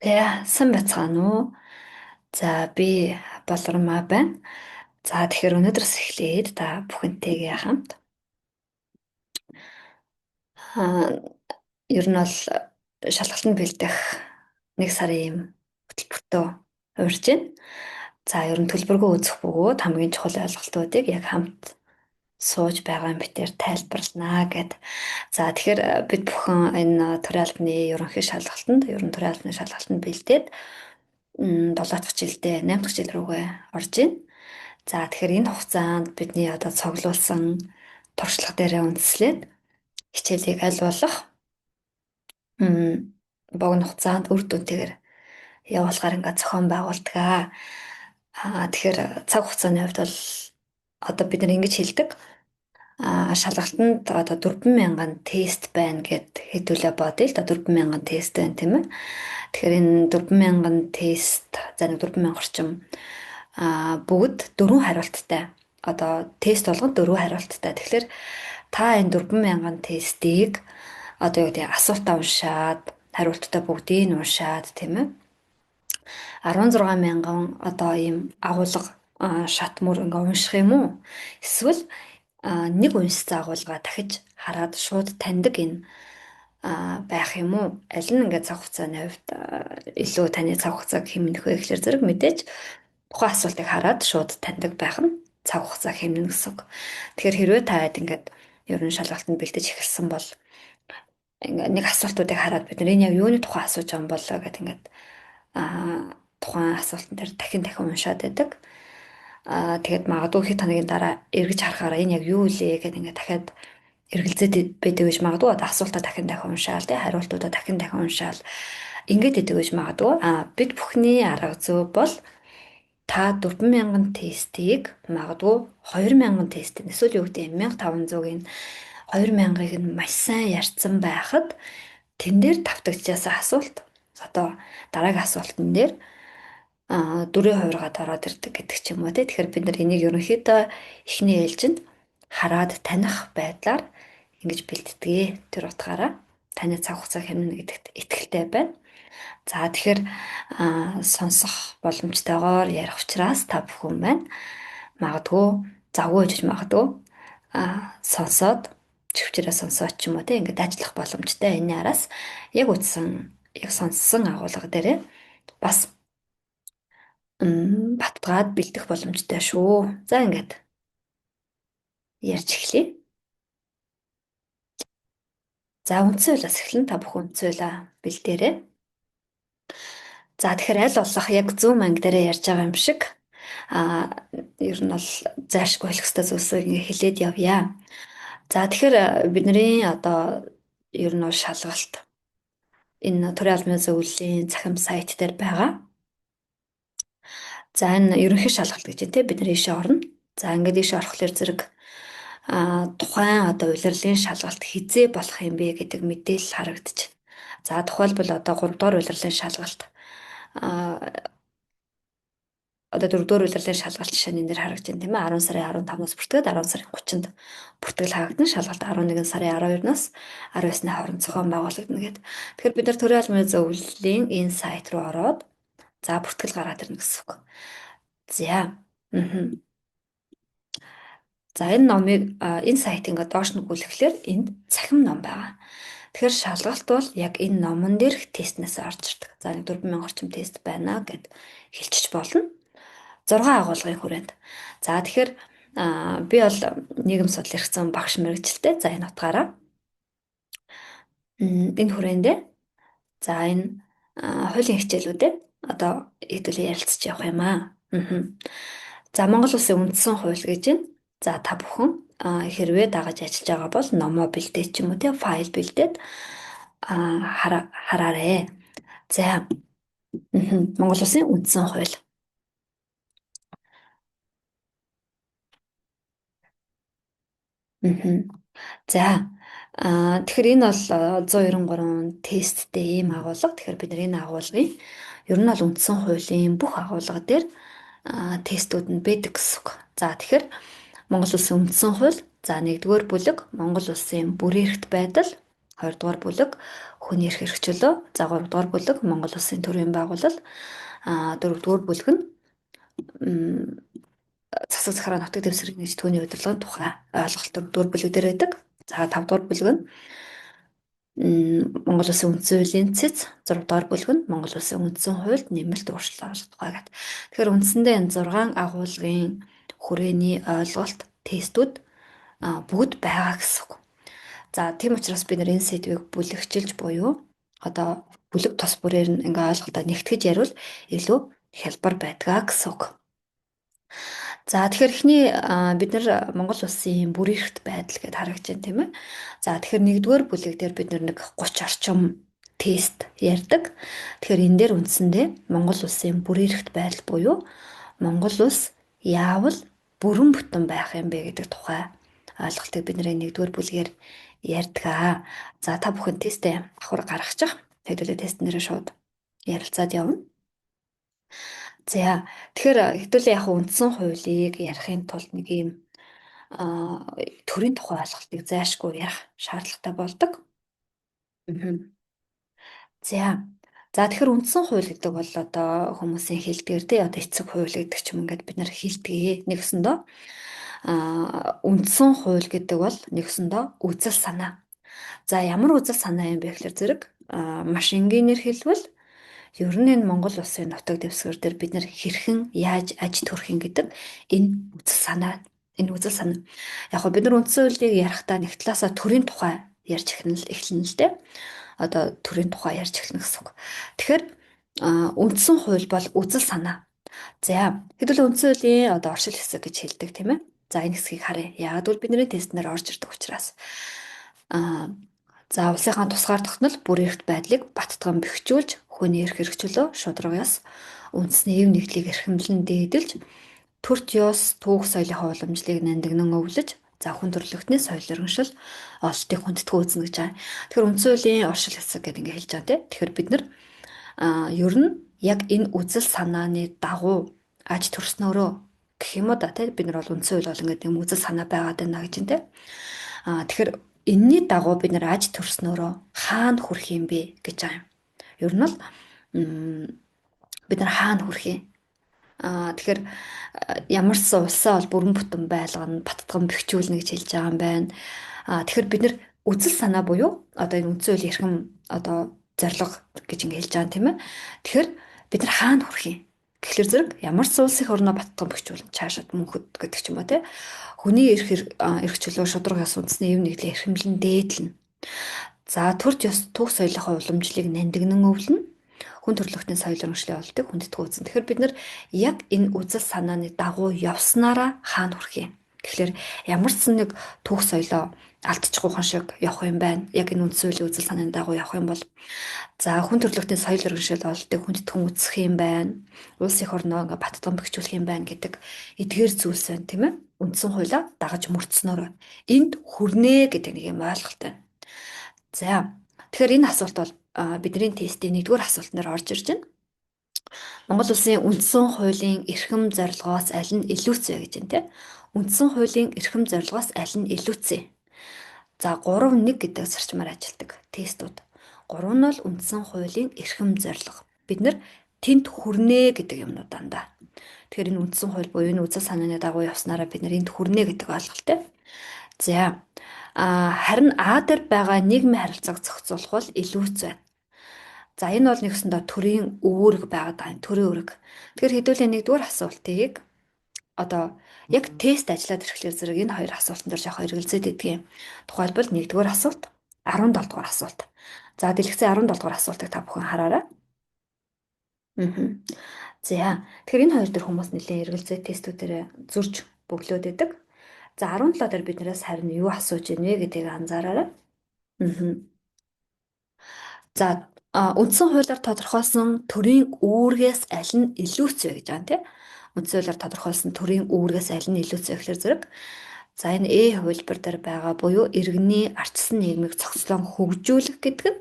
Сайн бацгаана уу? За би Болормаа байна. За тэгэхээр өнөөдрөөс эхлээд та бүхэнтэйгээ хамт аа ер нь бол шалгалтанд бэлдэх нэг сарын юм хөтөлбөртөө урьж байна. За ер нь төлбөргөө үзэх бөгөөд хамгийн чухал ойлголтуудыг яг хамт сууж байгаа мэтээр тайлбарлана гэд. За тэгэхээр бид бүхэн энэ төрийн албаны ерөнхий шалгалтанд, ер нь төрийн албаны шалгалтанд бэлдээд 7 дахь жилдээ 8 дахь жил рүүгээ орж ийн. За тэгэхээр энэ хугацаанд бидний одоо цуглуулсан туршлага дээрээ үндэслээд хичээлийг аль болох богино хугацаанд үр дүнтэйгээр явуулахаар ингээд зохион байгуулдаг. Тэгэхээр цаг хугацааны хувьд бол одоо бид нар ингэж хэлдэг. Шалгалтанд одоо 4,000 тест байна гэд хэдүүлээ бодъё л да 4,000 тест байна тийм ээ. Тэгэхээр энэ 4,000 тест за нэг 4,000 орчим бүгд дөрвөн хариулттай. Одоо тест болгонд дөрвөн хариулттай. Тэгэхээр та энэ 4,000 тестийг одоо юу гэдэг асуултаа уншаад хариулттай бүгдийг нь уншаад тийм ээ. 16 мянган одоо ийм агуулга шат мөр ингээ унших юм уу? Эсвэл нэг уншсан агуулга дахиж хараад шууд таньдаг энэ байх юм уу? Аль нь ингээ цаг хугацааны хувьд илүү таны цаг хугацааг хэмнэх вэ гэхэлэр зэрэг мэдээж тухайн асуултыг хараад шууд таньдаг байх нь цаг хугацаа хэмнэн гэсэн үг. Тэгэхээр хэрвээ таад ингээд ер нь шалгалтанд бэлдэж эхэлсэн бол ингээд нэг асуултуудыг хараад бид нар энэ яг юуны тухай асууж байгаа юм болоо гэдэг ингээд тухайн асуултан дээр дахин дахин уншаад байдаг. Тэгээд магадгүй хэд хоногийн дараа эргэж харахаараа энэ яг юу вэ гэдэг ингээд дахиад эргэлзээд байдаг гэж магадгүй одоо асуултаа дахин дахин уншаал тий хариултуудаа дахин дахин уншаал ингээд байдаг гэж магадгүй. Бид бүхний арга зүй бол та 4,000 тестийг магадгүй 2,000 тест эсвэл юу гэдэг 1,500-ын 2,000-ыг нь маш сайн ярьсан байхад тэн дээр давтагчаасан асуулт одоо дараагийн асуултан дээр дөрөв хувиргаад ороод ирдэг гэдэг ч юм уу тий. Тэгэхээр бид нар энийг ерөнхийдөө эхний ээлжинд хараад таних байдлаар ингэж бэлддэг. Тэр утгаараа таны цаг хугацаа хэмнэн гэдэгт итгэлтэй байна. За тэгэхээр сонсох боломжтойгоор ярих учраас та бүхэн байна. Магадгүй завгүй гэж магадгүй сонсоод чивчээрээ сонсоод ч юм уу тийм ингээд ажиллах боломжтой энэ араас яг үтсэн яг сонссон агуулга дээрээ бас баттгаад бэлдэх боломжтой шүү. За ингээд ярьж эхлэе. За үндсэн хуулиас эхлэн та бүхэн үндсэн хуулиа бэлдээрэй. За тэгэхээр аль болох яг Zoom анги дээр ярьж байгаа юм шиг ер нь бол зайлшгүй болох ёстой зүйлсийг ингээ хэлээд явъя. За тэгэхээр бидний одоо ер нь бол шалгалт энэ төрийн албаны зөвлөлийн цахим сайт дээр байгаа. За энэ ерөнхий шалгалт гэж байна те бид нар ийшээ орно. За ингээд ийшээ орохлоор зэрэг тухайн одоо улирлын шалгалт хизээ болох юм бэ гэдэг мэдээлэл харагдаж байна. За тухайлбал одоо 3 дугаар улирлын шалгалт одоо 4 дугаар улирлын шалгалт жишээний нэр харагдаж байна тийм ээ 10 сарын 15-наас бүртгээд 10 сарын 30-нд бүртгэл хаагдана шалгалт 11 сарын 12-наас 19-ны хооронд зохион байгуулагдана гэдэг. Тэгэхээр бид нар төрийн албаны зөвлөлийн энэ сайт руу ороод за бүртгэл гаргаад ирнэ гэсэн үг. За. За энэ номыг энэ сайтыг ингээд доош нь гүйлгэхлээр энд цахим ном байгаа. Тэгэхээр шалгалт бол яг энэ номон дээрх тестнээс орж ирдэг. За нэг 4,000 орчим тест байна гэд хэлчих болно. 6 агуулгын хүрээнд. За тэгэхээр би бол нийгэм судлал эрх зүйн багш мэргэжилтэй. За энэ утгаараа энэ хүрээндээ за энэ хуулийн хичээлүүдэд одоо хэдүүлээ ярилцж явах юм аа. За Монгол Улсын үндсэн хууль гэж байна. За та бүхэн хэрвээ дагаж ажиллаж байгаа бол номоо бэлдээд ч юм уу тийм файл бэлдээд хараарэ. За Монгол Улсын үндсэн хууль. За тэгэхээр энэ бол 193 тесттэй ийм агуулга. Тэгэхээр бид нар энэ агуулгыг ер нь бол үндсэн хуулийн бүх агуулга дээр тестүүд нь байдаг гэсэн үг. За тэгэхээр Монгол Улсын үндсэн хууль за 1-р бүлэг Монгол Улсын бүрэн эрхт байдал 2 дугаар бүлэг хүний эрх хэрэгчлөө. За 3 дугаар бүлэг Монгол Улсын төрийн байгууллал. 4 дугаар бүлэг нь засаг захиргаа нутаг дэвсгэр гэж түүний удирдлагын тухай ойлголт 4 дугаар бүлэг дээр байдаг. За 5 дугаар бүлэг нь Монгол Улсын үндсэн хуулийн цэц, 6 дугаар бүлэг нь Монгол Улсын үндсэн хуульд нэмэлт өөрчлөлт оруулах тухай гэдэг. Тэгэхээр үндсэндээ энэ 6 агуулгын хүрээний ойлголт, тестүүд бүгд байгаа гэсэн үг. За тийм учраас бид нар энэ сэдвийг бүлэгчилж буюу одоо бүлэг тус бүрээр нь ингээ ойлголтоо нэгтгэж яривал илүү хялбар байдгаа гэсэн үг. За тэгэхээр эхний бид нар Монгол Улсын бүр эрхт байдал гэдээ харагч байна тийм ээ. За тэгэхээр нэгдүгээр бүлэг дээр бид нар нэг 30 орчим тест ярьдаг. Тэгэхээр энэ дээр үндсэндээ Монгол Улсын бүр эрхт байдал буюу Монгол Улс яавал бүрэн бүтэн байх юм бэ гэдэг тухай ойлголтыг бид нэр нэгдүгээр бүлгээр ярьдаг. За та бүхэн тестээ давхар гаргачих. Хэдүүлээ тест нэрээ шууд ярилцаад явна. За тэгэхээр хэдүүлээ яг үндсэн хуулийг ярихын тулд нэг юм төрийн тухай ойлголтыг зайлшгүй ярих шаардлагатай болдог. За. За тэгэхээр үндсэн хууль гэдэг бол одоо хүмүүсийн хэлдгээр тий одоо эцэг хууль гэдэг ч юм ингээд бид нар хэлдэг. Нэгсэндөө үндсэн хууль гэдэг бол нэгсэндөө үзэл санаа. За ямар үзэл санаа юм бэ гэхээр зэрэг маш энгийнээр хэлбэл ер нь энэ Монгол Улсын нутаг дэвсгэр дээр бид нар хэрхэн яаж аж төрөх юм гэдэг энэ үзэл санаа. Энэ үзэл санаа. Яг гоо бид нар үндсэн хуулийг ярихдаа нэг талаасаа төрийн тухай ярьж эхэлнэ л дээ. Одоо төрийн тухай ярьж эхэлнэ гэсэн үг. Тэгэхээр үндсэн хууль бол үзэл санаа. За хэдүүлээ үндсэн хуулийн одоо оршил хэсэг гэж хэлдэг тийм ээ. За энэ хэсгийг харъя. Яг бол бидний тестнэр орж ирдэг учраас. За улсынхаа тусгаар тогтнол бүр эрхт байдлыг баттган бэхжүүлж хүний эрх хэрэгчлөө шударгаас үндэсний эв нэгдлийг эрхэмлэн дээдэлж төрч ёс түүх соёлынхаа уламжлалыг нандинан өвлөж за хүн төрөлхтний соёл иргэншил ололтыг хүндэтгэн үүснэ гэж байгаа. Тэгэхээр үндсэн хуулийн оршил хэсэг гэдэг ингэ хэлж байгаа тийм. Тэгэхээр бид нар ер нь яг энэ үзэл санааны дагуу аж төрснөөрөө гэх юм уу да тийм бид нар бол үндсэн хууль бол ингэ юм үзэл санаа байгаад байна гэж тийм. Тэгэхээр энэний дагуу бид нар аж төрснөөрөө хаана хүрэх юм бэ гэж байгаа юм. Ер нь бол бид нар хаана хүрэх юм. Тэгэхээр ямар ч улсаа бол бүрэн бүтэн байлгана, баттган бэхжүүлнэ гэж хэлж байгаа юм байна. Тэгэхээр бид нар үзэл санаа буюу одоо энэ үндсэн хуулийн эрхэм одоо зорилго гэж ингэ хэлж байгаа юм тийм ээ. Тэгэхээр бид нар хаана хүрэх юм? Тэгэхээр зэрэг ямар ч улсын орноо баттган бэхжүүлнэ, цаашаад мөнхөд гэдэг ч юм уу тийм. Хүний эрх чөлөө шударга ёс үндэсний эв нэгдлийг эрхэмлэн дээдлэнэ. За төрч ёс түүх соёлынхаа уламжлалыг нандинан өвлөнө. Хүн төрөлхтний соёл өрнөшлийн олдыг хүндэтгэн үзэн. Тэгэхээр бид нар яг энэ үзэл санааны дагуу явснараа хаана хүрэх юм? Тэгэхээр ямар ч нэг түүх соёлоо алдчихгүйхан шиг явах юм байна. Яг энэ үндсэн хуулийн үзэл санааны дагуу явах юм бол за хүн төрөлхтний соёл өрнөшлийн олдыг хүндэтгэн үзэх юм байна. Улс их орноо ингээ баттган бэхжүүлэх юм байна гэдэг эдгээр зүйлс байна тийм ээ. Үндсэн хуулиа дагаж мөрдснөөр энд хүрнэ гэдэг нэг юм ойлголт байна. За тэгэхээр энэ асуулт бол бидний тестийн нэгдүгээр асуулт нар орж ирж байна. Монгол Улсын үндсэн хуулийн эрхэм зорилгоос аль нь илүүцвэ гэж байна тийм. Үндсэн хуулийн эрхэм зорилгоос аль нь илүүцвэ. За 3.1 гэдэг зарчмаар ажилладаг тестүүд. 3 нь бол үндсэн хуулийн эрхэм зорилго. Бид нар тэнд хүрнэ гэдэг юмнууд дандаа. Тэгэхээр энэ үндсэн хууль буюу энэ үзэл санааны дагуу явснараа бид нар энд хүрнэ гэдэг ойлголттой. За харин А дээр байгаа нийгмийн харилцааг зохицуулах бол илүүц байна. За энэ бол нэгсэндээ төрийн үүрэг байгаад байгаа юм. Төрийн үүрэг. Тэгэхээр хэдүүлээ нэгдүгээр асуултыг одоо яг тест ажиллаад ирэхлээр зэрэг энэ хоёр асуултан дээр жоохон эргэлзээд идэгюм. Тухайлбал нэгдүгээр асуулт, 17 дугаар асуулт. За дэлгэцийн 17 дугаар асуултыг та бүхэн хараарай. За тэгэхээр энэ хоёр дээр хүмүүс нэлээд эргэлзээд тестүүдээр зурж бөглөөд идэг. За 17 дээр биднээс харин юу асууж ийнэ гэдгийг анзаараарай. За үндсэн хуулиар тодорхойлсон төрийн үүргээс аль нь илүүцвэ гэж байгаа тийм. Үндсэн хуулиар тодорхойлсон төрийн үүргээс аль нь илүүцвэ гэхээр зэрэг за энэ хувилбар дээр байгаа буюу иргэний ардчсан нийгмийг цогцлон хөгжүүлэх гэдэг нь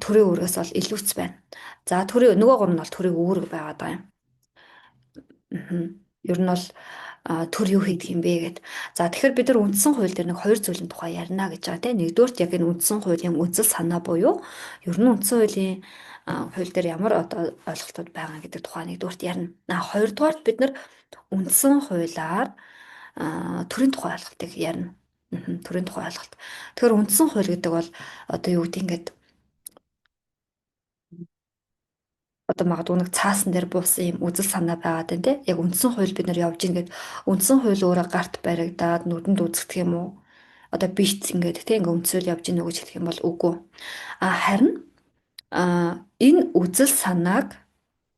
төрийн үүргээс бол илүүц байна. За төрийн нөгөө гурав нь бол төрийн үүрэг байгаад байгаа юм. Ер нь бол төр юу хийдэг юм бэ гэд. За тэгэхээр бид нар үндсэн хууль дээр нэг хоёр зүйлийн тухай ярина гэж байгаа тийм. Нэгдүгürt яг энэ үндсэн хуулийн үзэл санаа буюу ер нь үндсэн хуулийн хууль дээр ямар одоо ойлголтууд байгаа гэдэг тухай нэгдүгürt ярина. Хоёрдугаарт бид нар үндсэн хуулиар төрийн тухай ойлголтыг ярина. Төрийн тухай ойлголт. Тэгэхээр үндсэн хууль гэдэг бол одоо юу гэдэг ингээд одоо магадгүй нэг цаасан дээр буусан юм үзэл санаа байгаад байна те. Яг үндсэн хууль бид нар явж ийн гэд үндсэн хууль өөрөө гарт баригдаад нүдэнд үзэгдэх юм уу? Одоо бийц ингээд те ингээд үндсэл явж ийн үү гэж хэлэх юм бол үгүй. Харин энэ үзэл санааг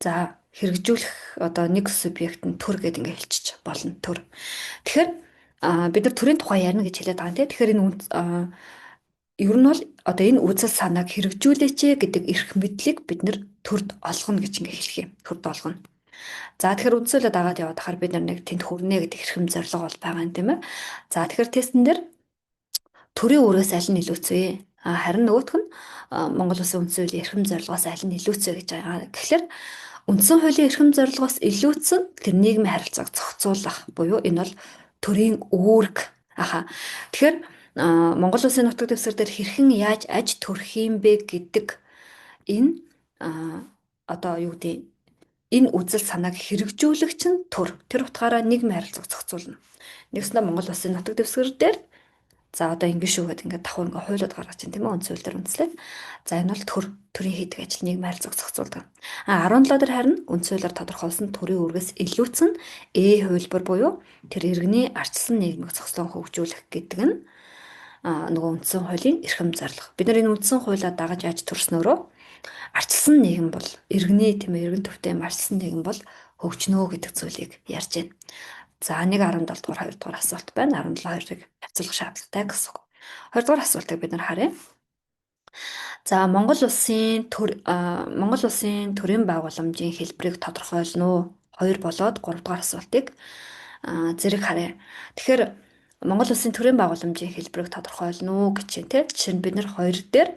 за хэрэгжүүлэх одоо нэг субъект нь төр гэд ингээд хэлчих болно төр. Тэгэхээр бид нар төрийн тухай ярина гэж хэлээд байгаа юм те. Тэгэхээр энэ ер нь бол одоо энэ үзэл санааг хэрэгжүүлээч гэдэг эрх мэдлийг бид нэр төрд олгоно гэж ингээ хэлэх юм. Төрд олгоно. За тэгэхээр үндсөөлөд дагаад яваад хахаар бид нар нэг тэнд хүрнэ гэдэг эрхэм зорилго бол байгаа юм тийм ээ. За тэгэхээр тестэн дээр төрийн өрөөс аль нь илүүцвэ? Харин нөгөөх нь Монгол Улсын үндсэн хуулийн эрхэм зорилгоос аль нь илүүцвэ гэж байгаа. Тэгэхээр үндсэн хуулийн эрхэм зорилгоос илүүцэн тэр нийгмийн харилцааг зохицуулах буюу энэ бол төрийн үүрэг. Тэгэхээр Монгол Улсын нутаг дэвсгэр дээр хэрхэн яаж аж төрөх юм бэ гэдэг энэ одоо юу гэдэг энэ үзэл санааг хэрэгжүүлэгч нь тэр утгаараа нийгмийн харилцааг зохицуулна. Нэгснээр Монгол Улсын нутаг дэвсгэр дээр за одоо ингэ шүү гэдэг ингээд давхар ингээ хуулиуд гаргаж чинь тийм ээ үндсэн хууль дээр үндэслээд за энэ бол төрийн хийдэг ажил нийгмийн харилцааг зохицуулдаг. 17 дээр харин үндсэн хуулиар тодорхойлсон төрийн үүргээс илүүцэн хувилбар буюу тэр иргэний арчилсан нийгмийг зохицон хөгжүүлэх гэдэг нь нөгөө үндсэн хуулийн эрхэм зорилго. Бид нар энэ үндсэн хуулиа дагаж яаж төрснөөрөө арчилсан нийгэм бол иргэний тийм ээ иргэн төвтэй юм арчилсан нийгэм бол хөгжнөө гэдэг зүйлийг ярьж байна. За 17 дугаар 2 дугаар асуулт байна. 17-2-ыг хавцлах шаардлагатай гэсэн үг. 2 дугаар асуултыг бид нар харъя. За Монгол улсын төрийн байгууламжийн хэлбэрийг тодорхойлно уу? 2 болоод 3 дугаар асуултыг зэрэг харъя. Тэгэхээр Монгол улсын төрийн байгууламжийн хэлбэрийг тодорхойлно уу гэж чинь тийм. Жишээ нь бид нар 2 дээр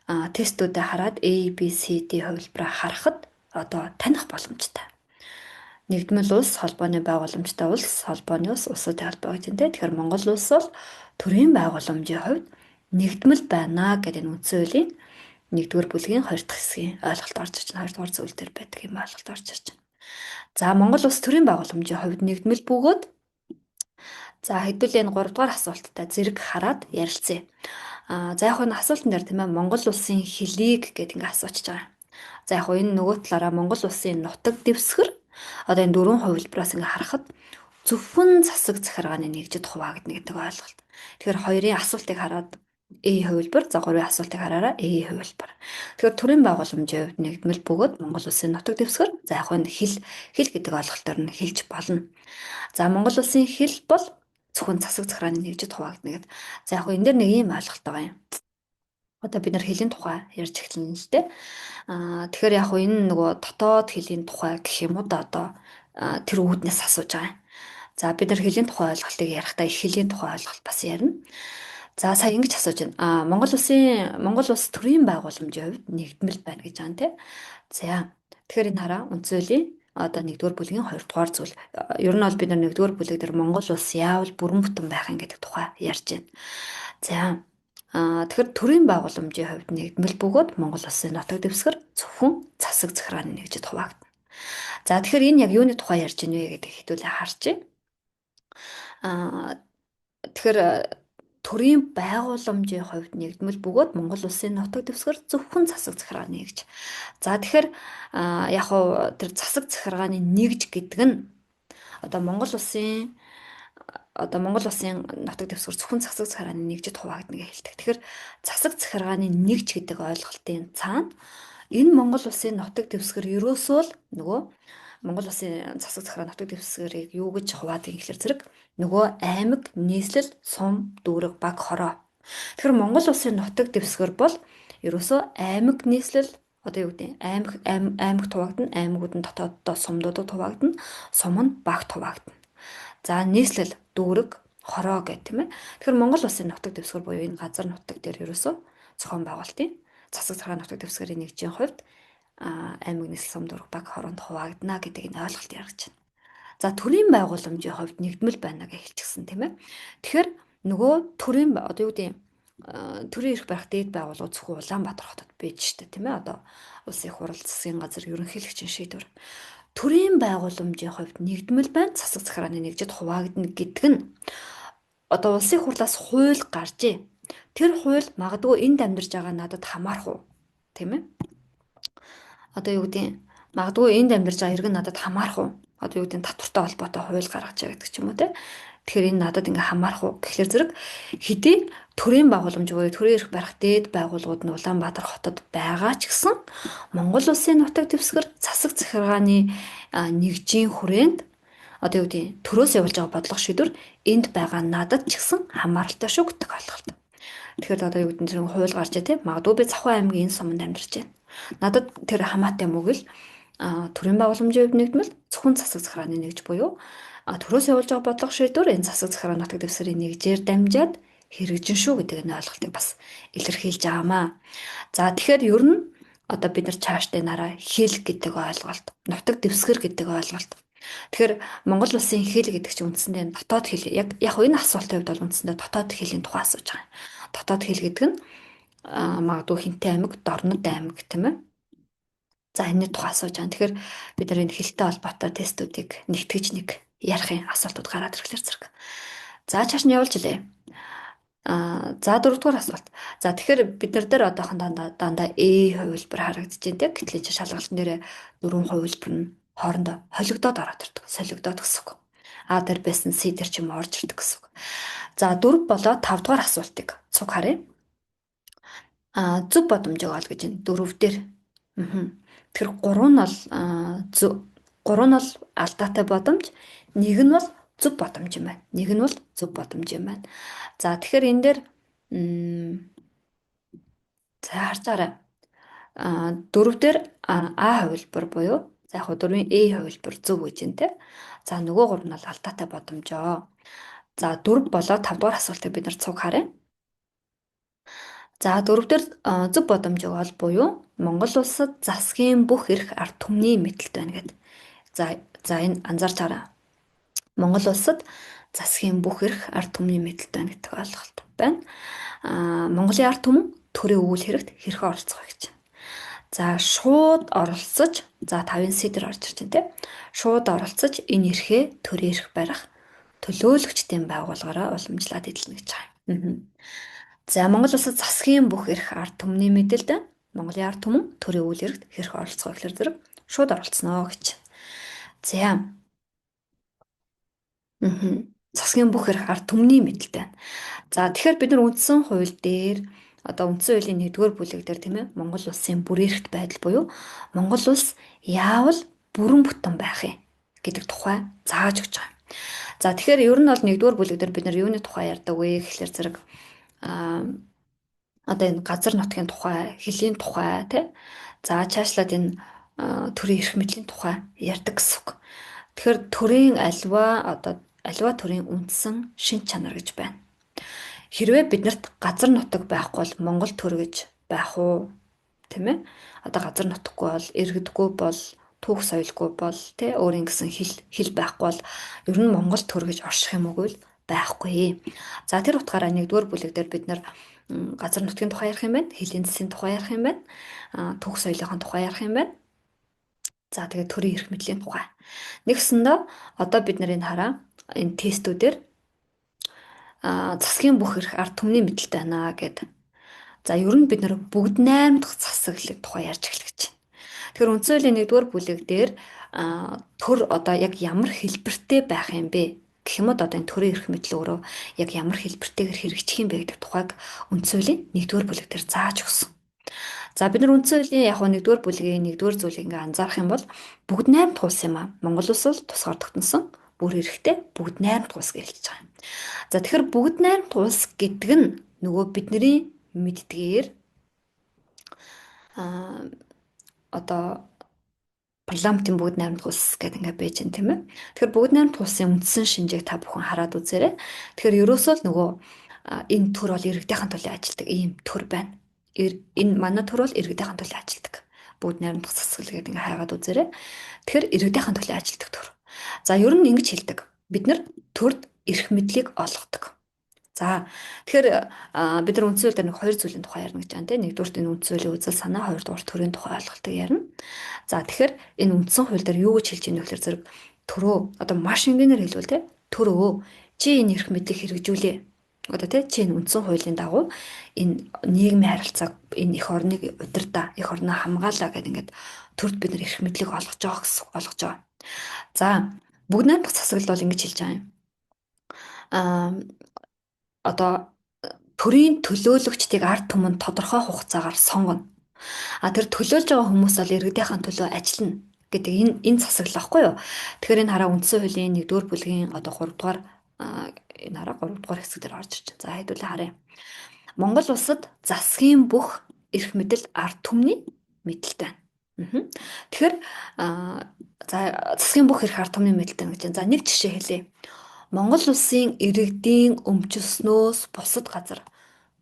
тестүүдээ хараад A, B, C, D хувилбараа харахад одоо таних боломжтой. Нэгдмэл улс, холбооны байгууламжтай улс, холбооны улсуудын холбоо гэж байна. Тэгэхээр Монгол улс бол төрийн байгууламжийн хувьд нэгдмэл байна гэдэг энэ үндсэн хуулийн 1-р бүлгийн 2 дахь хэсгийн ойлголт орж ирж байна. 2 дугаар зүйл дээр байдаг юм ойлголт орж ирж байна. За Монгол улс төрийн байгууламжийн хувьд нэгдмэл бөгөөд за хэдүүлээ энэ 3 дугаар асуулттай зэрэг хараад ярилцъя. За яг энэ асуултан дээр тийм ээ Монгол улсын хэлийг гэдэг ингээ асуучж байгаа. За яг энэ нөгөө талаараа Монгол улсын нутаг дэвсгэр одоо энэ 4 хувилбараас ингээ харахад зөвхөн засаг захиргааны нэгжид хуваагдана гэдэг ойлголт. Тэгэхээр хоёрын асуултыг хараад A хувилбар, за 3-ын асуултыг хараараа A хувилбар. Тэгэхээр төрийн байгууламжийн хувьд нэгдмэл бөгөөд Монгол улсын нутаг дэвсгэр за яг энэ хэл гэдэг ойлголтоор нь хэлж болно. За Монгол улсын хэл бол зөвхөн засаг захиргааны нэгжид хуваагдана гэдэг. За яг энэ дээр нэг юм ойлголт байгаа юм. Одоо бид нар хэлний тухай ярьж эхэлнэ л дээ. Тэгэхээр яг энэ нөгөө дотоод хэлний тухай гэх юм уу да одоо тэр үүднээс асууж байгаа юм. За бид нар хэлний тухай ойлголтыг ярихдаа их хэлний тухай ойлголт бас ярина. За сая ингэж асууж байна. Монгол улс төрийн байгууламжийн хувьд нэгдмэл байна гэж байгаа юм тий. За тэгэхээр энэ хараа үндсэн хуулийн одоо 1-р бүлгийн 2 дугаар зүйл. Ер нь бол бид нар 1-р бүлэг дээр Монгол улс яавал бүрэн бүтэн байх юм гэдэг тухай ярьж байна. За тэгэхээр төрийн байгууламжийн хувьд нэгдмэл бөгөөд Монгол улсын нутаг дэвсгэр зөвхөн засаг захиргааны нэгжид хуваагдана. За тэгэхээр энэ яг юуны тухай ярьж байна вэ гэдэг хэдүүлээ харъя. Тэгэхээр төрийн байгууламжийн хувьд нэгдмэл бөгөөд Монгол улсын нутаг дэвсгэр зөвхөн засаг захиргааны нэгж. За тэгэхээр яг хуу тэр засаг захиргааны нэгж гэдэг нь одоо Монгол улсын нутаг дэвсгэр зөвхөн засаг захиргааны нэгжид хуваагдана гэж хэлдэг. Тэгэхээр засаг захиргааны нэгж гэдэг ойлголтын цаана энэ Монгол улсын нутаг дэвсгэр ерөөсөө л нөгөө Монгол улсын засаг захиргааны нутаг дэвсгэрийг юу гэж хуваадаг юм гэхээр зэрэг нөгөө аймаг, нийслэл, сум, дүүрэг, баг, хороо. Тэгэхээр Монгол улсын нутаг дэвсгэр бол ерөөсөө аймаг, нийслэл одоо юу гэдэг аймагт хуваагдана, аймагуд нь дотооддоо сумдуудад хуваагдана, сум нь багт хуваагдана. За нийслэл, дүүрэг, хороо гэх тийм ээ. Тэгэхээр Монгол улсын нутаг дэвсгэр буюу энэ газар нутаг дээр ерөөсөө зохион байгуулалтын засаг захиргааны нутаг дэвсгэрийн нэгжийн хувьд аймаг, нийслэл, сум, дүүрэг, баг, хороонд хуваагдана гэдэг энэ ойлголт яригдж байна. За төрийн байгууламжийн хувьд нэгдмэл байна гэж хэлчихсэн тийм ээ. Тэгэхээр нөгөө төрийн одоо юу гэдэг юм, төрийн эрх барих дээд байгууллага зөвхөн Улаанбаатар хотод байж штэ тийм ээ. Одоо улсын их хурал засгийн газар ерөнхийлөгчийн шийдвэр. Төрийн байгууламжийн хувьд нэгдмэл байна, засаг захиргааны нэгжид хуваагдана гэдэг нь одоо улсын хурлаас хууль гарчээ. Тэр хууль магадгүй энд амьдарч байгаа надад хамаарах уу? Тийм ээ. Одоо юу гэдэг нь магадгүй энд амьдарч байгаа иргэн надад хамаарах уу? Одоо юу гэдэг нь татвартай холбоотой хууль гаргаж байгаа гэдэг ч юм уу те. Тэгэхээр энэ надад ингээ хамаарах уу? Тэгэхээр зэрэг хэдий төрийн байгууламж буюу төрийн эрх барих дээд байгууллагууд нь Улаанбаатар хотод байгаа ч гэсэн Монгол Улсын нутаг дэвсгэр засаг захиргааны нэгжийн хүрээнд одоо юу гэдэг нь төрөөс явуулж байгаа бодлого шийдвэр энд байгаа надад ч гэсэн хамааралтай шүү гэдэг ойлголт. Тэгэхээр одоо юу гэдэг нь тэр хууль гарч тий магадгүй би Завхан аймгийн энэ суманд амьдарч байна. Надад тэр хамаатай мөгөл төрийн байгууламжийн хувьд нэгдмэл зөвхөн засаг захиргааны нэгж буюу төрөөс явуулж байгаа бодлого шийдвэр энэ засаг захиргааны нутаг дэвсгэрийн нэгжээр дамжаад хэрэгжин шүү гэдэг энэ ойлголтыг бас илэрхийлж байгаамаа. За тэгэхээр ер нь одоо бид нар цаашдаа нараа хэл гэдэг ойлголт, нутаг дэвсгэр гэдэг ойлголт. Тэгэхээр Монгол улсын хэл гэдэг чинь үндсэндээ дотоод хэл яг энэ асуултын хувьд бол үндсэндээ дотоод хэлийн тухай асууж байгаа. Дотоод хэл гэдэг нь магадгүй хинтээ аймаг, дорнод аймаг тийм ээ. За энэний тухай асууж байгаа. Тэгэхээр бид нар энэ хэлтэй холбоотой тестүүдийг нэгтгэж нэг ярихын асуултууд гараад ирэхлээр зэрэг. За цааш нь явуулж илээ. За дөрөвдүгээр асуулт. За тэгэхээр бид нар дээр одоохон дандаа хувилбар харагдаж байна тийм. Гэтэл энэ шалгалтын дээр дөрвөн хувилбар нь хоорондоо холигдоод ороод ирдэг. Солигдоод гэсэн үг. А дээр байсан C дээр ч юм орж ирдэг гэсэн үг. За 4 болоо 5 дугаар асуултыг цуг харъя. Зөв бодомжийг ол гэж байна. 4 дээр. Тэгэхээр 3 нь бол 3 нь бол алдаатай бодомж, нэг нь бол зөв бодомж юм байна. Нэг нь бол зөв бодомж юм байна. За тэгэхээр энэ дээр за харцаарай. 4 дээр А хувилбар буюу за яг 4-ийн хувилбар зөв гэж байна те. За нөгөө 3 нь бол алдаатай бодомжоо. За 4 болоо 5 дугаар асуултыг бид нар цуг харъя. За 4 дээр зөв бодомжийг ол буюу Монгол улсад засгийн бүх эрх ард түмний мэдэлд байна гэдэг. За энэ анзаарч хараа. Монгол улсад засгийн бүх эрх ард түмний мэдэлд байна гэдэг ойлголт байна. Монголын ард түмэн төрийн үйл хэрэгт хэрхэн оролцох вэ гэж. За шууд оролцож, за 5-ын C дээр орж ирж байна тийм. Шууд оролцож энэ эрхээ төрийн эрх барих төлөөлөгчдийн байгууллагаараа уламжлаад эдэлнэ гэж байгаа. За Монгол улсад засгийн бүх эрх ард түмний мэдэлд байна. Монголын ард түмэн төрийн үйл хэрэгт хэрхэн оролцох вэ гэхээр зэрэг шууд оролцсноо гэж. За. Засгийн бүх эрх ард түмний мэдэлд байна. За тэгэхээр бид нар үндсэн хууль дээр одоо үндсэн хуулийн 1-р бүлэг дээр тийм ээ Монгол улсын бүр эрхт байдал буюу Монгол улс яавал бүрэн бүтэн байх юм гэдэг тухай зааж өгч байгаа. За тэгэхээр ер нь бол 1-р бүлэг дээр бид нар юуны тухай ярьдаг вэ гэхэлэр зэрэг одоо энэ газар нутгийн тухай, хэлийн тухай тий. За цаашлаад энэ төрийн эрх мэдлийн тухай ярьдаг гэсэн үг. Тэгэхээр төрийн аливаа төрийн үндсэн шин чанар гэж байна. Хэрвээ биднэрт газар нутаг байхгүй бол Монгол төр гэж байх уу? Тийм ээ? Одоо газар нутаггүй бол, иргэдэггүй бол, түүх соёлгүй бол, тий өөрийн гэсэн хэл байхгүй бол ер нь Монгол төр гэж орших юм уу? Байхгүй. За тэр утгаараа 1-р бүлэг дээр бид нар газар нутгийн тухай ярих юм байна, хэлийн засгийн тухай ярих юм байна, түүх соёлын тухай ярих юм байна. За тэгээд төрийн эрх мэдлийн тухай. Нэгсэндээ одоо бид нар энэ хараа энэ тестүүдээр засгийн бүх эрх ард түмний мэдэлтэй байна гэдэг. За ер нь бид нар бүгд найрамдах засаглалыг тухай ярьж эхлэх гэж байна. Тэгэхээр үндсэн хуулийн 1-р бүлэг дээр төр одоо яг ямар хэлбэртэй байх юм бэ? Гэх юм одоо энэ төрийн эрх мэдэл өөрөө яг ямар хэлбэртэйгээр хэрэгжих юм бэ гэдэг тухайг үндсэн хуулийн 1-р бүлэг дээр зааж өгсөн. За бид нар үндсэн хуулийн яг 1-р бүлгийн 1-р зүйлийг ингээ анзаарах юм бол бүгд 8 дахь улс юм аа. Монгол улс бол тусгаар тогтносон бүр эрхтэй бүгд 8 дахь улс гэж хэлж байгаа юм. За тэгэхээр бүгд 8 дахь улс гэдэг нь нөгөө бидний мэддгээр одоо парламентын бүгд 8 дахь улс гэдэг ингээ байж байна тийм ээ. Тэгэхээр бүгд 8 дахь улсын үндсэн шинжийг та бүхэн хараад үзээрэй. Тэгэхээр ерөөсөө л нөгөө энэ төр бол иргэдийнхэн төлөө ажилладаг ийм төр байна. Энэ манай төр бол иргэдийнхэн төлөө ажилладаг. Бүгд 8 дахь засаглал гэдэг ингээ хайгаад үзээрэй. Тэгэхээр иргэдийнхэн төлөө ажилладаг төр. За ер нь ингэж хэлдэг. Бид нар төрд эрх мэдлийг олгодог. За тэгэхээр бид нар үндсэн хууль дээр нэг хоёр зүйлийн тухай ярина гэж байна тийм. Нэгдүгээр энэ үндсэн хуулийн үзэл санаа, хоёрдугаар төрийн тухай ойлголтыг ярина. За тэгэхээр энэ үндсэн хууль дээр юу гэж хэлж ийм нөхөр зэрэг төрөө одоо маш энгийнээр хэлвэл тийм төрөө чи энэ эрх мэдлийг хэрэгжүүлээ. Одоо тийм чи энэ үндсэн хуулийн дагуу энэ нийгмийн харилцааг энэ эх орныг удирдаа, эх орноо хамгаалаа гэдэг ингээд төрд бид нар эрх мэдлийг олгож байгаа гэсэн олгож байгаа. За бүгд найрамдах засаглал бол ингэж хэлж байгаа юм. Одоо төрийн төлөөлөгчдийг ард түмэнд тодорхой хугацаагаар сонгоно. Тэр төлөөлж байгаа хүмүүс бол иргэдийнхэн төлөө ажиллана гэдэг энэ засаглал байхгүй юу? Тэгэхээр энэ хараа үндсэн хуулийн 1-р бүлгийн одоо 3-дугаар энэ хараа 3-дугаар хэсэг дээр орж ирж байна. За хэдүүлээ харъя. Монгол улсад засгийн бүх эрх мэдэл ард түмний мэдэлтэй байна. Тэгэхээр за засгийн бүх эрх ард түмний мэдэлтэй гэж байна. За нэг жишээ хэлье. Монгол улсын иргэдийн өмчснөөс бусад газар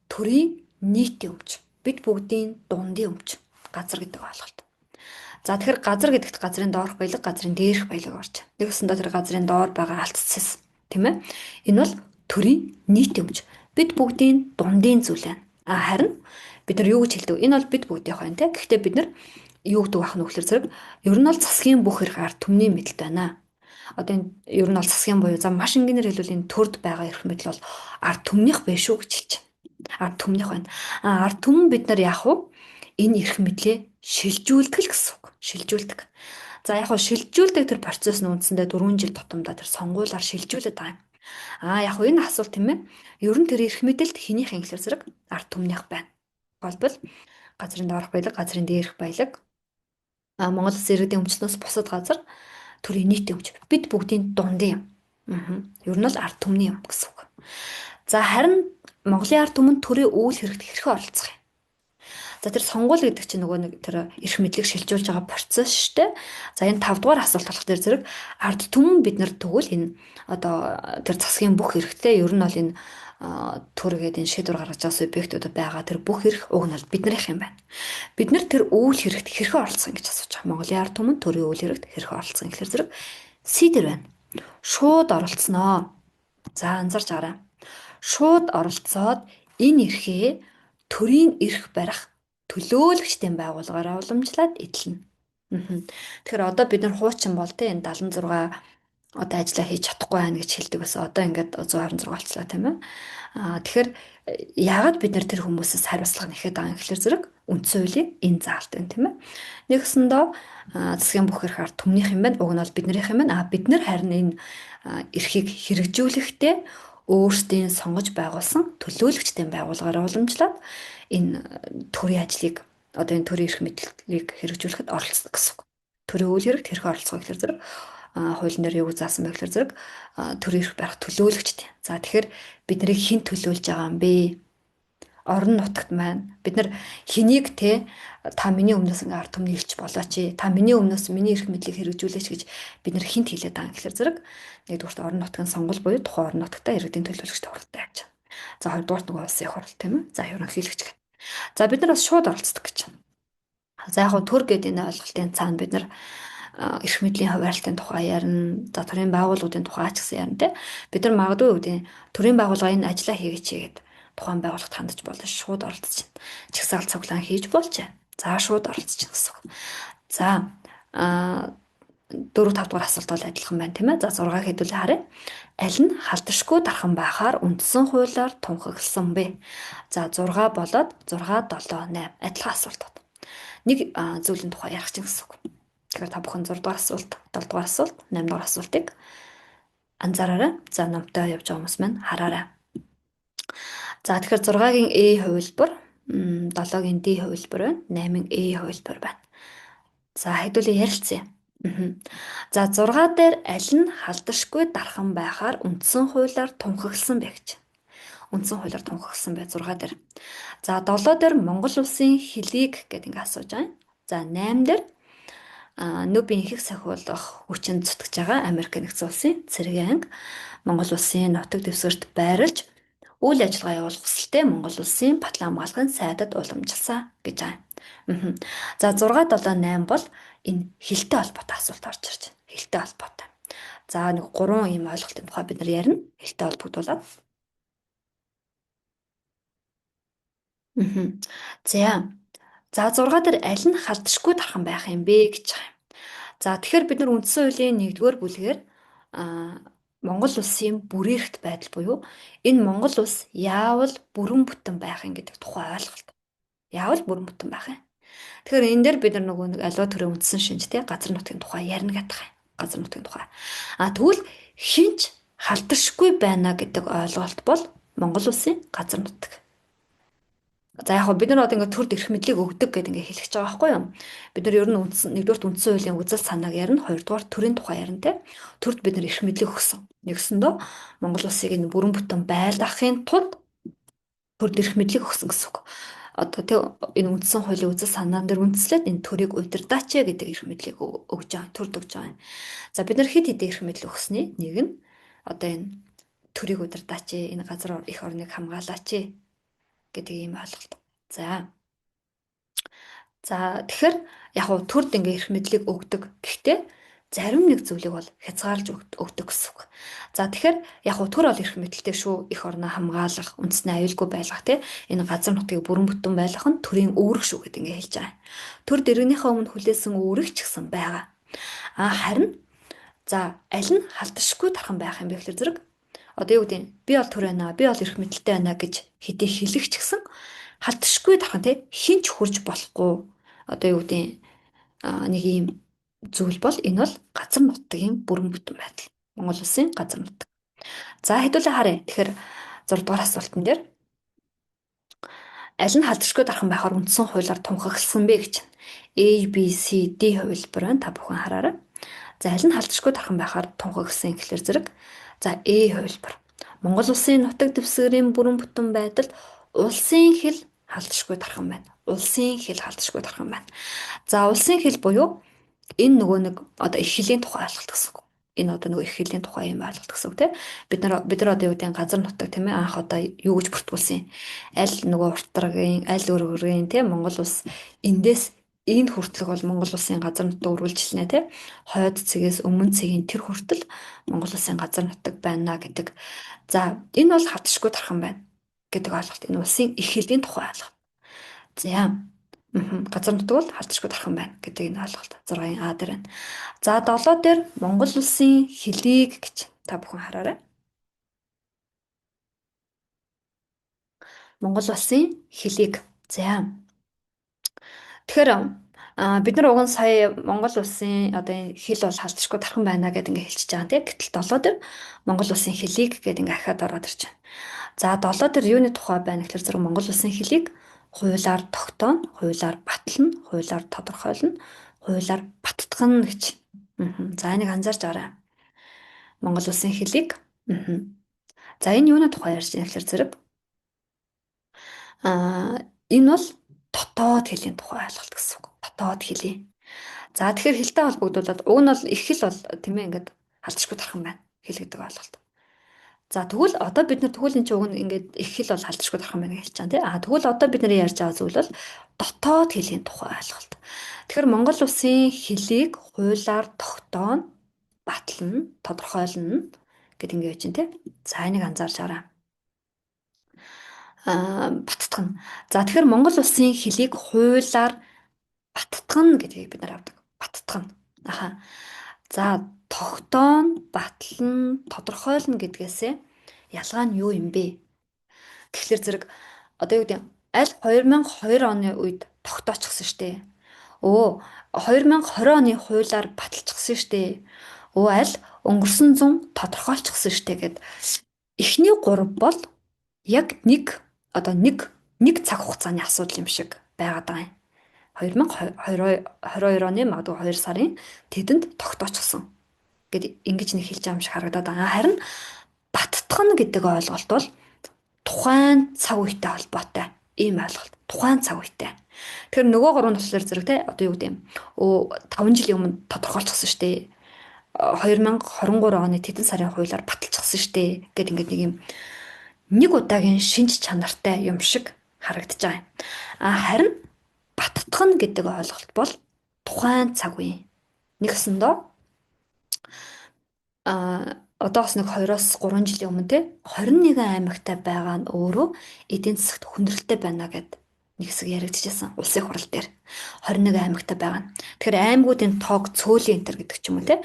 төрийн нийтийн өмч. Бид бүгдийн дундын өмч. Газар гэдэг ойлголт. За тэгэхээр газар гэдэгт газрын доорх баялаг, газрын дээрх баялаг орж байна. Нэгсэндээ тэр газрын доор байгаа алтцас тийм ээ. Энэ бол төрийн нийтийн өмч. Бид бүгдийн дундын зүйл байна. Харин бид нар юу гэж хэлдэг? Энэ бол бид бүгдийнх байна тийм. Гэхдээ бид нар юу гэдэг ах нөхлөр зэрэг ер нь бол засгийн бүх эрх ард түмний мэдэлт байна. Одоо энэ ер нь бол засгийн буюу за маш энгийнээр хэлбэл энэ төрд байгаа эрх мэдэл бол ард түмнийх биш шүү гэж хэлж байна. Ард түмнийх байна. Ард түмэн бид нар яах вэ? Энэ эрх мэдлээ шилжүүлдэг л гэсэн үг. Шилжүүлдэг. За яг хөө шилжүүлдэг тэр процесс нь үндсэндээ 4 жил тутамдаа тэр сонгуулиар шилжүүлээд байгаа юм. Яг хөө энэ асуулт тийм ээ. Ер нь тэр эрх мэдэлд хэнийх инглэр зэрэг ард түмнийх байна. Болбол газрын доорх баялаг, газрын дээрх баялаг. Монгол Улсын иргэдийн өмчнөөс бусад газар төрийн нийтийн өмч. Бид бүгдийн дундын юм. Ер нь бол ард түмний юм гэсэн үг. За харин Монголын ард түмэнд төрийн үйл хэрэгт хэрхэн оролцох юм? За тэр сонгуул гэдэг чинь нөгөө нэг тэр эрх мэдлийг шилжүүлж байгаа процесс шүү дээ. За энэ 5 дугаар асуулт болох дээр зэрэг ард түмэн бид нар тэгвэл энэ одоо тэр засгийн бүх эрхтэй ер нь бол энэ төргээд энэ шийдвэр гаргаж байгаа субъектуудад байгаа тэр бүх эрх уг нь бол биднийх юм байна. Бид нар тэр үйл хэрэгт хэрхэн оролцох юм гэж асууж байгаа. Монголын ард түмэнд төрийн үйл хэрэгт хэрхэн оролцох юм гэхээр зэрэг сидэр байна. Шууд оролцсноо. За анзарч гараа. Шууд оролцоод энэ эрхээ төрийн эрх барих төлөөлөгчдийн байгууллагаараа уламжлаад эдлэнэ. Тэгэхээр одоо бид нар хуучин бол тэ энэ 76 одоо ажиллаа хийж чадахгүй байна гэж хэлдэг байсан. Одоо ингээд 126 болцлоо тийм ээ. Тэгэхээр яагаад бид нар тэр хүмүүсээс хариуцлага нэхэд байгаа юм гэхээр зэрэг үндсэн хуулийн энэ заалт байна тийм ээ. Нэгсэндээ засгийн бүх эрх ард түмнийх юм байна. Уг нь бол биднийх юм байна. Бид нар харин энэ эрхийг хэрэгжүүлэхдээ өөрсдийн сонгож байгуулсан төлөөлөгчдийн байгууллагаараа уламжлаад энэ төрийн ажлыг одоо энэ төрийн эрх мэдлийг хэрэгжүүлэхэд оролцдог гэсэн үг. Төрийн үйл хэрэгт хэрхэн оролцох вэ гэхээр зэрэг хуулийн дээр юу заасан бэ гэхээр зэрэг төрийн эрх барих төлөөлөгчд. За тэгэхээр бид нарыг хэн төлөөлж байгаа юм бэ? Орон нутагт маань бид нар хэнийг те та миний өмнөөс ингээ ард түмний элч болооч. Та миний өмнөөс миний эрх мэдлийг хэрэгжүүлээч гэж бид нар хинт хэлээд байгаа юм гэхээр зэрэг нэгдүгürt орон нутгийн сонгол буюу тухайн орон нутагтаа иргэдийн төлөөлөгчтэй хуралтай явж байна. За хоёрдугаарт нөгөө улсын их хурал тийм ээ. За ерөнхийлөгч гэх. За бид нар бас шууд оролцдог гэж байна. За яг нь төр гэдэг энэ ойлголтын цаана бид нар эрх мэдлийн хуваарлтын тухай ярина. За төрийн байгууллагуудын тухай ч гэсэн ярина те. Бид нар магадгүй үүдийн төрийн байгууллага энэ ажиллаа хийгээч гээд тухайн байгууллагт хандаж болно шууд оролцож байна. Чагсаалт цуглаан хийж болж байна. За шууд оролцож байна гэсэн үг. За 4-5 дугаар асуулт бол адилхан байна тийм ээ. За 6 хэдүүлээ харъя. Аль нь халдашгүй дархан байхаар үндсэн хуулиар тунхагласан бэ? За 6 болоод 6 7 8 адилхан асуулт байна. Нэг зүйлийн тухай ярих чинь гэсэн үг. Тэгэхээр та бүхэн 6 дугаар асуулт, 7 дугаар асуулт, 8 дугаар асуултыг анзаараарай. За намтай явж байгаа хүмүүс маань хараарай. За тэгэхээр 6-гийн A хувилбар, 7-гийн D хувилбар байна, 8-гийн A хувилбар байна. За хэдүүлээ ярилцъя. За 6 дээр аль нь халдашгүй дархан байхаар үндсэн хуулиар тунхагласан бэ гэж. Үндсэн хуулиар тунхагласан бай 6 дээр. За 7 дээр Монгол улсын хэлийг гэдэг ингээ асууж байгаа. За 8 дээр нөбийн ихийг сахиулах хүчин зүтгэж байгаа Америк нэгдсэн улсын цэргийн анги Монгол улсын нутаг дэвсгэрт байрлаж үйл ажиллагаа явуулах хүсэлтэй Монгол улсын батлан хамгаалахын сайдад уламжилсан гэж байна. За 6 7 8 бол энэ хэлтэй холбоотой асуулт орж ирж байна. Хэлтэй холбоотой. За нэг гурван ийм ойлголтын тухай бид нар ярина. Хэлтэй холбогдуулаад. Мгм. За. За 6 дээр аль нь халдшгүй тархан байх юм бэ гэж байгаа юм. За тэгэхээр бид нар үндсэн хуулийн 1-р бүлгээр а Монгол улсын бүрээрхт байдал буюу энэ Монгол улс яавал бүрэн бүтэн байх юм гэдэг тухай ойлголт. Яавал бүрэн бүтэн байх юм. Тэгэхээр энэ дээр бид нар нөгөө нэг аливаа төрлийн үндсэн шинж тий газар нутгийн тухай ярина гэдэг юм. Газар нутгийн тухай. Тэгвэл хинч халдшгүй байна гэдэг ойлголт бол Монгол улсын газар нутаг. За яг хөө бид нар одоо ингээд төрд эрх мэдлийг өгдөг гэдэг ингээд хэлэх гэж байгаа байхгүй юу? Бид нар ер нь үндсэн нэгдүгээр үндсэн хуулийн үзэл санааг ярина, хоёрдугаар төрийн тухай ярина те. Төрд бид нар эрх мэдлийг өгсөн. Нэгсэндөө Монгол улсыг энэ бүрэн бүтэн байлгахын тулд төрд эрх мэдлийг өгсөн гэсэн үг. Одоо тэг энэ үндсэн хуулийн үзэл санаан дээр үндэслээд энэ төрийг удирдаач гэдэг эрх мэдлийг өгж байгаа, төрд өгж байгаа юм. За бид нар хэд хэдэн эрх мэдэл өгснээ нэг нь одоо энэ төрийг удирдаач, энэ газар их орныг хамгаалаач гэдэг ийм ойлголт. За. За тэгэхээр яг хуу төрд ингээ эрх мэдлийг өгдөг. Гэхдээ зарим нэг зүйлийг бол хязгаарлаж өгдөг гэсэн үг. За тэгэхээр яг хуу төр бол эрх мэдэлтэй шүү. Эх орноо хамгаалах, үндэснээ аюулгүй байлгах тий. Энэ газар нутгийг бүрэн бүтэн байлгах нь төрийн үүрэг шүү гэдэг ингээ хэлж байгаа. Төр дэрэгнийхээ өмнө хүлээсэн үүрэг ч гэсэн байгаа. Харин за аль нь халдшгүй тархан байх юм бэ гэхэлэр зэрэг одоо юу гэдэг нь би бол төр байна, би бол эрх мэдэлтэй байна гэж хэдий хэлэх ч гэсэн халдшгүй тархан тий хинч хурж болохгүй одоо юу гэдэг нэг ийм зүйл бол энэ бол газар нутгийн бүрэн бүтэн байдал. Монгол улсын газар нутаг. За хэдүүлээ харъя. Тэгэхээр 6 дугаар асуултан дээр аль нь халдшгүй дархан байхаар үндсэн хуулиар тунхагласан бэ гэж. A, B, C, D хувилбар байна. Та бүхэн хараарай. За аль нь халдшгүй дархан байхаар тунхагласан гэхэлэр зэрэг за A хувилбар. Монгол улсын нутаг дэвсгэрийн бүрэн бүтэн байдалд улсын хэл халдшгүй дархан байна. Улсын хэл халдшгүй дархан байна. За улсын хэл буюу энэ нөгөө нэг одоо их хэлийн тухай ойлголт гэсэн үг. Энэ одоо нөгөө их хэлийн тухай юм ойлголт гэсэн үг тийм. Бид нар одоо юу гэдэг газар нутаг тийм ээ анх одоо юу гэж бүртгүүлсэн. Аль нөгөө уртрагийн, аль өргөрийн тийм Монгол улс эндээс энд хүртэлх бол Монгол улсын газар нутаг үргэлжилнэ тийм. Хойд цэгээс өмнө цэгийн тэр хүртэл Монгол улсын газар нутаг байна гэдэг. За энэ бол хатшгүй тархан байна гэдэг ойлголт. Энэ улсын их хэлийн тухай ойлголт. За газар нутаг бол халдшгүй тархан байна гэдэг энэ ойлголт 6-ын А дээр байна. За 7 дээр Монгол улсын хэлийг гэж та бүхэн хараарай. Монгол улсын хэлийг. За. Тэгэхээр бид нар уг нь сая Монгол улсын одоо энэ хэл бол халдшгүй тархан байна гэдээ ингээ хэлчихэж байгаа тийм. Гэтэл 7 дээр Монгол улсын хэлийг гэдэг ингээ ахаад ороод ирж байна. За 7 дээр юуны тухай байна гэхээр зэрэг Монгол улсын хэлийг хуулиар тогтооно, хуулиар батлана, хуулиар тодорхойлно, хуулиар баттгана гэж. За энийг анзаарч аваарай. Монгол улсын хэлийг. За энэ юуны тухай ярьж байгаа гэхээр зэрэг энэ бол дотоод хэлний тухай ойлголт гэсэн үг. Дотоод хэлий. За тэгэхээр хэлтэй холбогдуулаад уг нь бол их хэл бол тийм ээ ингээд халдшгүй тархан байна. Хэл гэдэг ойлголт. За тэгвэл одоо бид нар тэгвэл энэ ч уг нь ингээд их хэл бол халдшгүй тархан байна гэж хэлж байгаа тийм. Тэгвэл одоо бид нар ярьж байгаа зүйл бол дотоод хэлний тухай ойлголт. Тэгэхээр Монгол улсын хэлийг хуулиар тогтооно, батлана, тодорхойлно гэдэг ингээд байж байна тийм. За энийг анзаарч аваарай. Баттгана. За тэгэхээр Монгол улсын хэлийг хуулиар баттгана гэдгийг бид нар авдаг. Баттгана. За тогтооно, батлана, тодорхойлно гэдгээсээ ялгаа нь юу юм бэ? Тэгэхээр зэрэг одоо юу гэдэг аль 2002 оны үед тогтоочихсон штэ. 2020 оны хуулиар баталчихсан штэ. Аль өнгөрсөн зун тодорхойлчихсон штэ гэд эхний 3 бол яг нэг цаг хугацааны асуудал юм шиг байгаад байгаа юм. 2022 оны магадгүй 2 сарын тэдэнд тогтоочихсон гэд ингэж нэг хэлж байгаа юм шиг харагдаад байгаа. Харин баттгана гэдэг ойлголт бол тухайн цаг үетэй холбоотой ийм ойлголт. Тухайн цаг үетэй. Тэгэхээр нөгөө гурван туслаар зэрэг те одоо юу гэдэг юм. 5 жилийн өмнө тодорхойлчихсон шүү дээ. 2023 оны тэдэн сарын хуулиар баталчихсан шүү дээ гэд ингээд нэг юм нэг удаагийн шинж чанартай юм шиг харагдаж байгаа юм. Харин баттгана гэдэг ойлголт бол тухайн цаг үеийн нэгсэндөө одоос нэг 2-3 жилийн өмнө те 21 аймагтай байгаа нь өөрөө эдийн засагт хүндрэлтэй байна гэд нэг хэсэг яригдчихсан улсын хурал дээр 21 аймагтай байгаа нь. Тэгэхээр аймагуудын тоог цөөлөн энтер гэдэг ч юм уу те.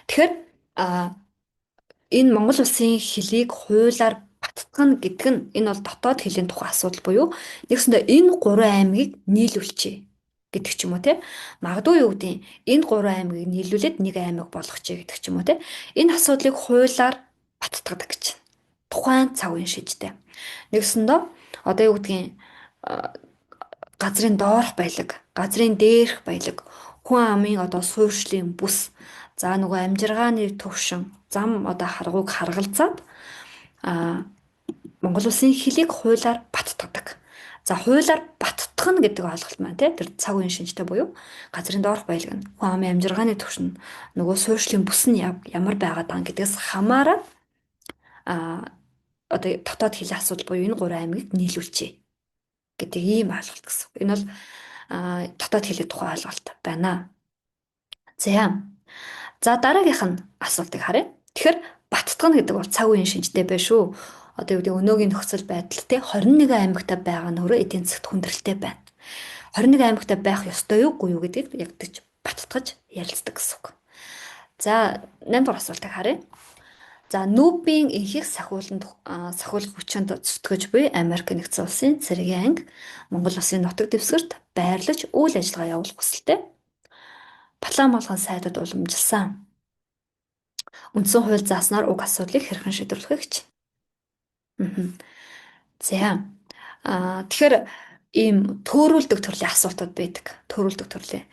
Тэгэхээр а, энэ Монгол улсын хэлийг хуулиар баттгах гэдэг нь энэ бол дотоод хэлний тухай асуудал буюу нэгсэндээ энэ 3 аймгийг нийлүүлчихье гэдэг ч юм уу те. Магадгүй юу гэдэг энэ 3 аймгийг нийлүүлээд нэг аймаг болгочихъя гэдэг ч юм уу те. Энэ асуудлыг хуулиар баттгадаг гэж. Тухайн цаг үеийн шийдтэй. Нэгсэндээ одоо юу гэдгийг газрын доорх баялаг, газрын дээрх баялаг, хүн амын одоо суурьшлийн бүс, за нөгөө амжиргааны төвшин, зам одоо харгууг харгалзаад а Монгол улсын хэлийг хуулиар баттгадаг. За хуулиар баттгах нь гэдэг ойлголт маань тий тэр цаг үеийн шинжтэй буюу газрын доорх баялаг нь хүн амын амжиргааны төвшин нөгөө суурьшлийн бүс нь ямар байгаад байгаа гэдгээс хамаарат а одоо дотоод хэлний асуудал буюу энэ 3 аймгийг нийлүүлчихье гэдэг ийм ойлголт гэсэн. Энэ бол дотоод хэлний тухай ойлголт байна. За дараагийнх нь асуултыг харъя. Тэгэхээр баттгах гэдэг бол цаг үеийн шинжтэй байна шүү. Одоо юу гэдэг өнөөгийн нөхцөл байдал те 21 аймагтай байгаа нь өөрөө эдийн засгт хүндрэлтэй байна. 21 аймагтай байх ёстой юу гэдгийг яг тэгж баттгаж ярилцдаг гэсэн үг. За 8 дахь асуултыг харъя. За нүүбийн энхийг сахиулах хүчинд зүтгэж буй Америк нэгдсэн улсын цэргийн анги Монгол улсын нутаг дэвсгэрт байрлаж үйл ажиллагаа явуулах хүсэлтэй Палан малгайн сайдад уламжилсан. Үндсэн хууль зааснаар уг асуудлыг хэрхэн шийдвэрлэх гэж. За. Тэгэхээр ийм төөрүүлдэг төрлийн асуултууд байдаг. Төөрүүлдэг төрлийн.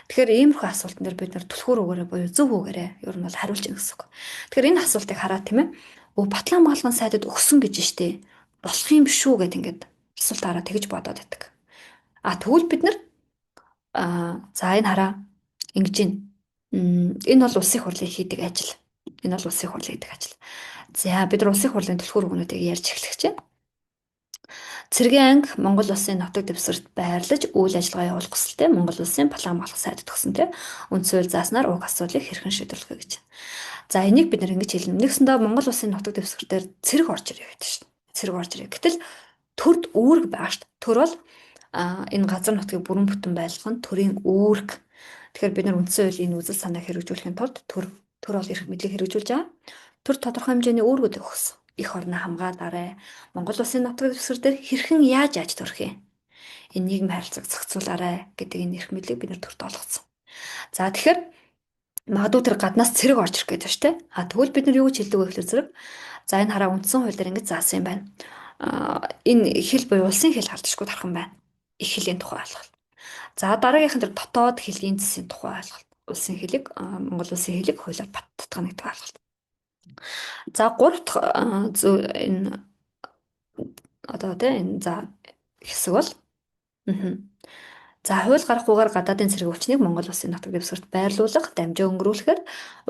Тэгэхээр иймэрхүү асуултан дээр бид нар түлхүүр үгээрээ буюу зөв үгээрээ ер нь бол хариулж ийн гэсэн үг. Тэгэхээр энэ асуултыг хараад тийм ээ. Батлан малгайн сайдад өгсөн гэж штэ. Болох юм биш үү гэд ингээд асуулт хараад тэгж бодоод байдаг. Тэгвэл бид нар за энэ хараа ингэж байна. Энэ бол улсын хурлын хийдэг ажил. Энэ бол улсын хурлын хийдэг ажил. За бид нар улсын хурлын түлхүүр өгнүүдийг ярьж эхлэх чинь. Цэргийн анги Монгол улсын нутаг дэвсгэрт байрлаж үйл ажиллагаа явуулах хүсэлтэй Монгол улсын Палан малгайн сайдад өгсөн тийм үндсэн хууль зааснаар уг асуудлыг хэрхэн шийдвэрлэх гэж. За энийг бид нар ингэж хэлнэ. Нэгсэндээ Монгол улсын нутаг дэвсгэртээр цэрэг орж ирээ гэдэг шүү дээ. Цэрэг орж ирээ. Гэтэл төрд үүрэг байгаа шүү дээ. Төр бол энэ газар нутгийг бүрэн бүтэн байлгах нь төрийн үүрэг. Тэгэхээр бид нар үндсэн хуулийн үзэл санааг хэрэгжүүлэхийн тулд төр бол эрх мэдлийг хэрэгжүүлж байгаа. Төр тодорхой хэмжээний үүргүүдийг өгсөн. Их орноо хамгаалаарай. Монгол улсын нутаг дэвсгэр дээр хэрхэн яаж төрөх юм? Энэ нийгэм харилцааг зохицуулаарай гэдэг энэ эрх мэдлийг бид нар төрт олгоцсон. За тэгэхээр магадгүй тэр гаднаас цэрэг орж ирэх гэдэг шүү дээ. Тэгвэл бид нар юу гэж хэлдэг вэ гэхээр зэрэг за энэ хараа үндсэн хууль дээр ингэж заасан юм байна. Энэ хэл буюу улсын хэл халдшгүй тархан байна. Их хэлийн тухай ойлголт. За дараагийнхан тэр дотоод хэлний засгийн тухай ойлголт. Улсын хэлийг Монгол улсын хэлийг хуулиар баттгах гэдэг ойлголт. За 3 дахь энэ одоо тийм за хэсэг бол за хууль гарахгүйгээр гадаадын цэрэг хүчнийг Монгол улсын нутаг дэвсгэрт байрлуулах, дамжаа өнгөрүүлэхээр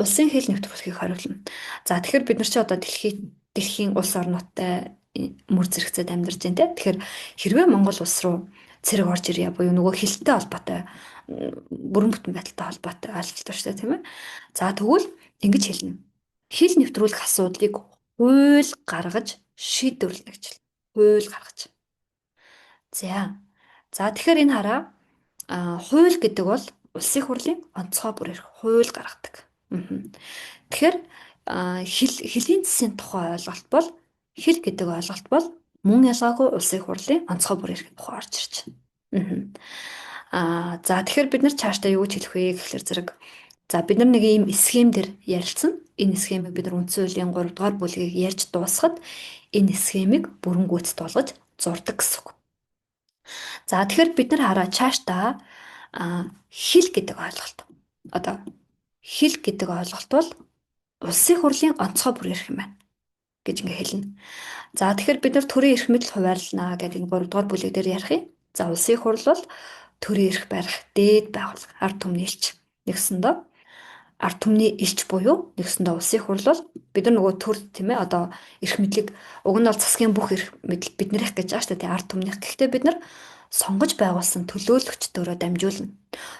улсын хэл нэвтрүүлэхийг хариулна. За тэгэхээр бид нар ч одоо дэлхийн улс орнуудтай мөр зэрэгцээд амьдарч байна те. Тэгэхээр хэрвээ Монгол улс руу цэрэг орж ирье буюу нөгөө хэлтэй холбоотой бүрэн бүтэн байдалтай холбоотой ойлголттой шүү дээ тийм ээ. За тэгвэл ингэж хэлнэ. Хэл нэвтрүүлэх асуудлыг хууль гаргаж шийдвэрлэнэ гэж байна. Хууль гаргаж. За тэгэхээр энэ хараа хууль гэдэг бол улсын хурлын онцгой бүрээр хууль гаргадаг. Тэгэхээр хэлийн засгийн тухай ойлголт бол хэл гэдэг ойлголт бол мөн ялгаагүй улсын хурлын онцгой бүрээр тухай орж ирж байна. За тэгэхээр бид нар цаашдаа юу гэж хэлэх вэ гэхээр зэрэг за бид нар нэг ийм схемээр ярилцсан. Энэ схемийг бид нар үндсэн хуулийн 3 дугаар бүлгийг ярьж дуусгаад энэ схемийг бүрэнгүйцэд болгож зурдаг гэсэн үг. За тэгэхээр бид нар хараа цаашдаа хэл гэдэг ойлголт. Одоо хэл гэдэг ойлголт бол улсын хурлын онцгой бүр эрх юм байна гэж ингээ хэлнэ. За тэгэхээр бид нар төрийн эрх мэдэл хуваарлана гэдэг энэ 3 дугаар бүлэг дээр ярих юм. За улсын хурл бол төрийн эрх барих дээд байгууллага, ард түмний элч. Нэгсэндээ ард түмний элч буюу нэгсэндээ улсын хурл бол бид нар нөгөө төр тийм ээ одоо эрх мэдлийг уг нь бол засгийн бүх эрх мэдэл биднэрх гэж байгаа шүү дээ ард түмнийх. Гэхдээ бид нар сонгож байгуулсан төлөөлөгчдөөрөө дамжуулна.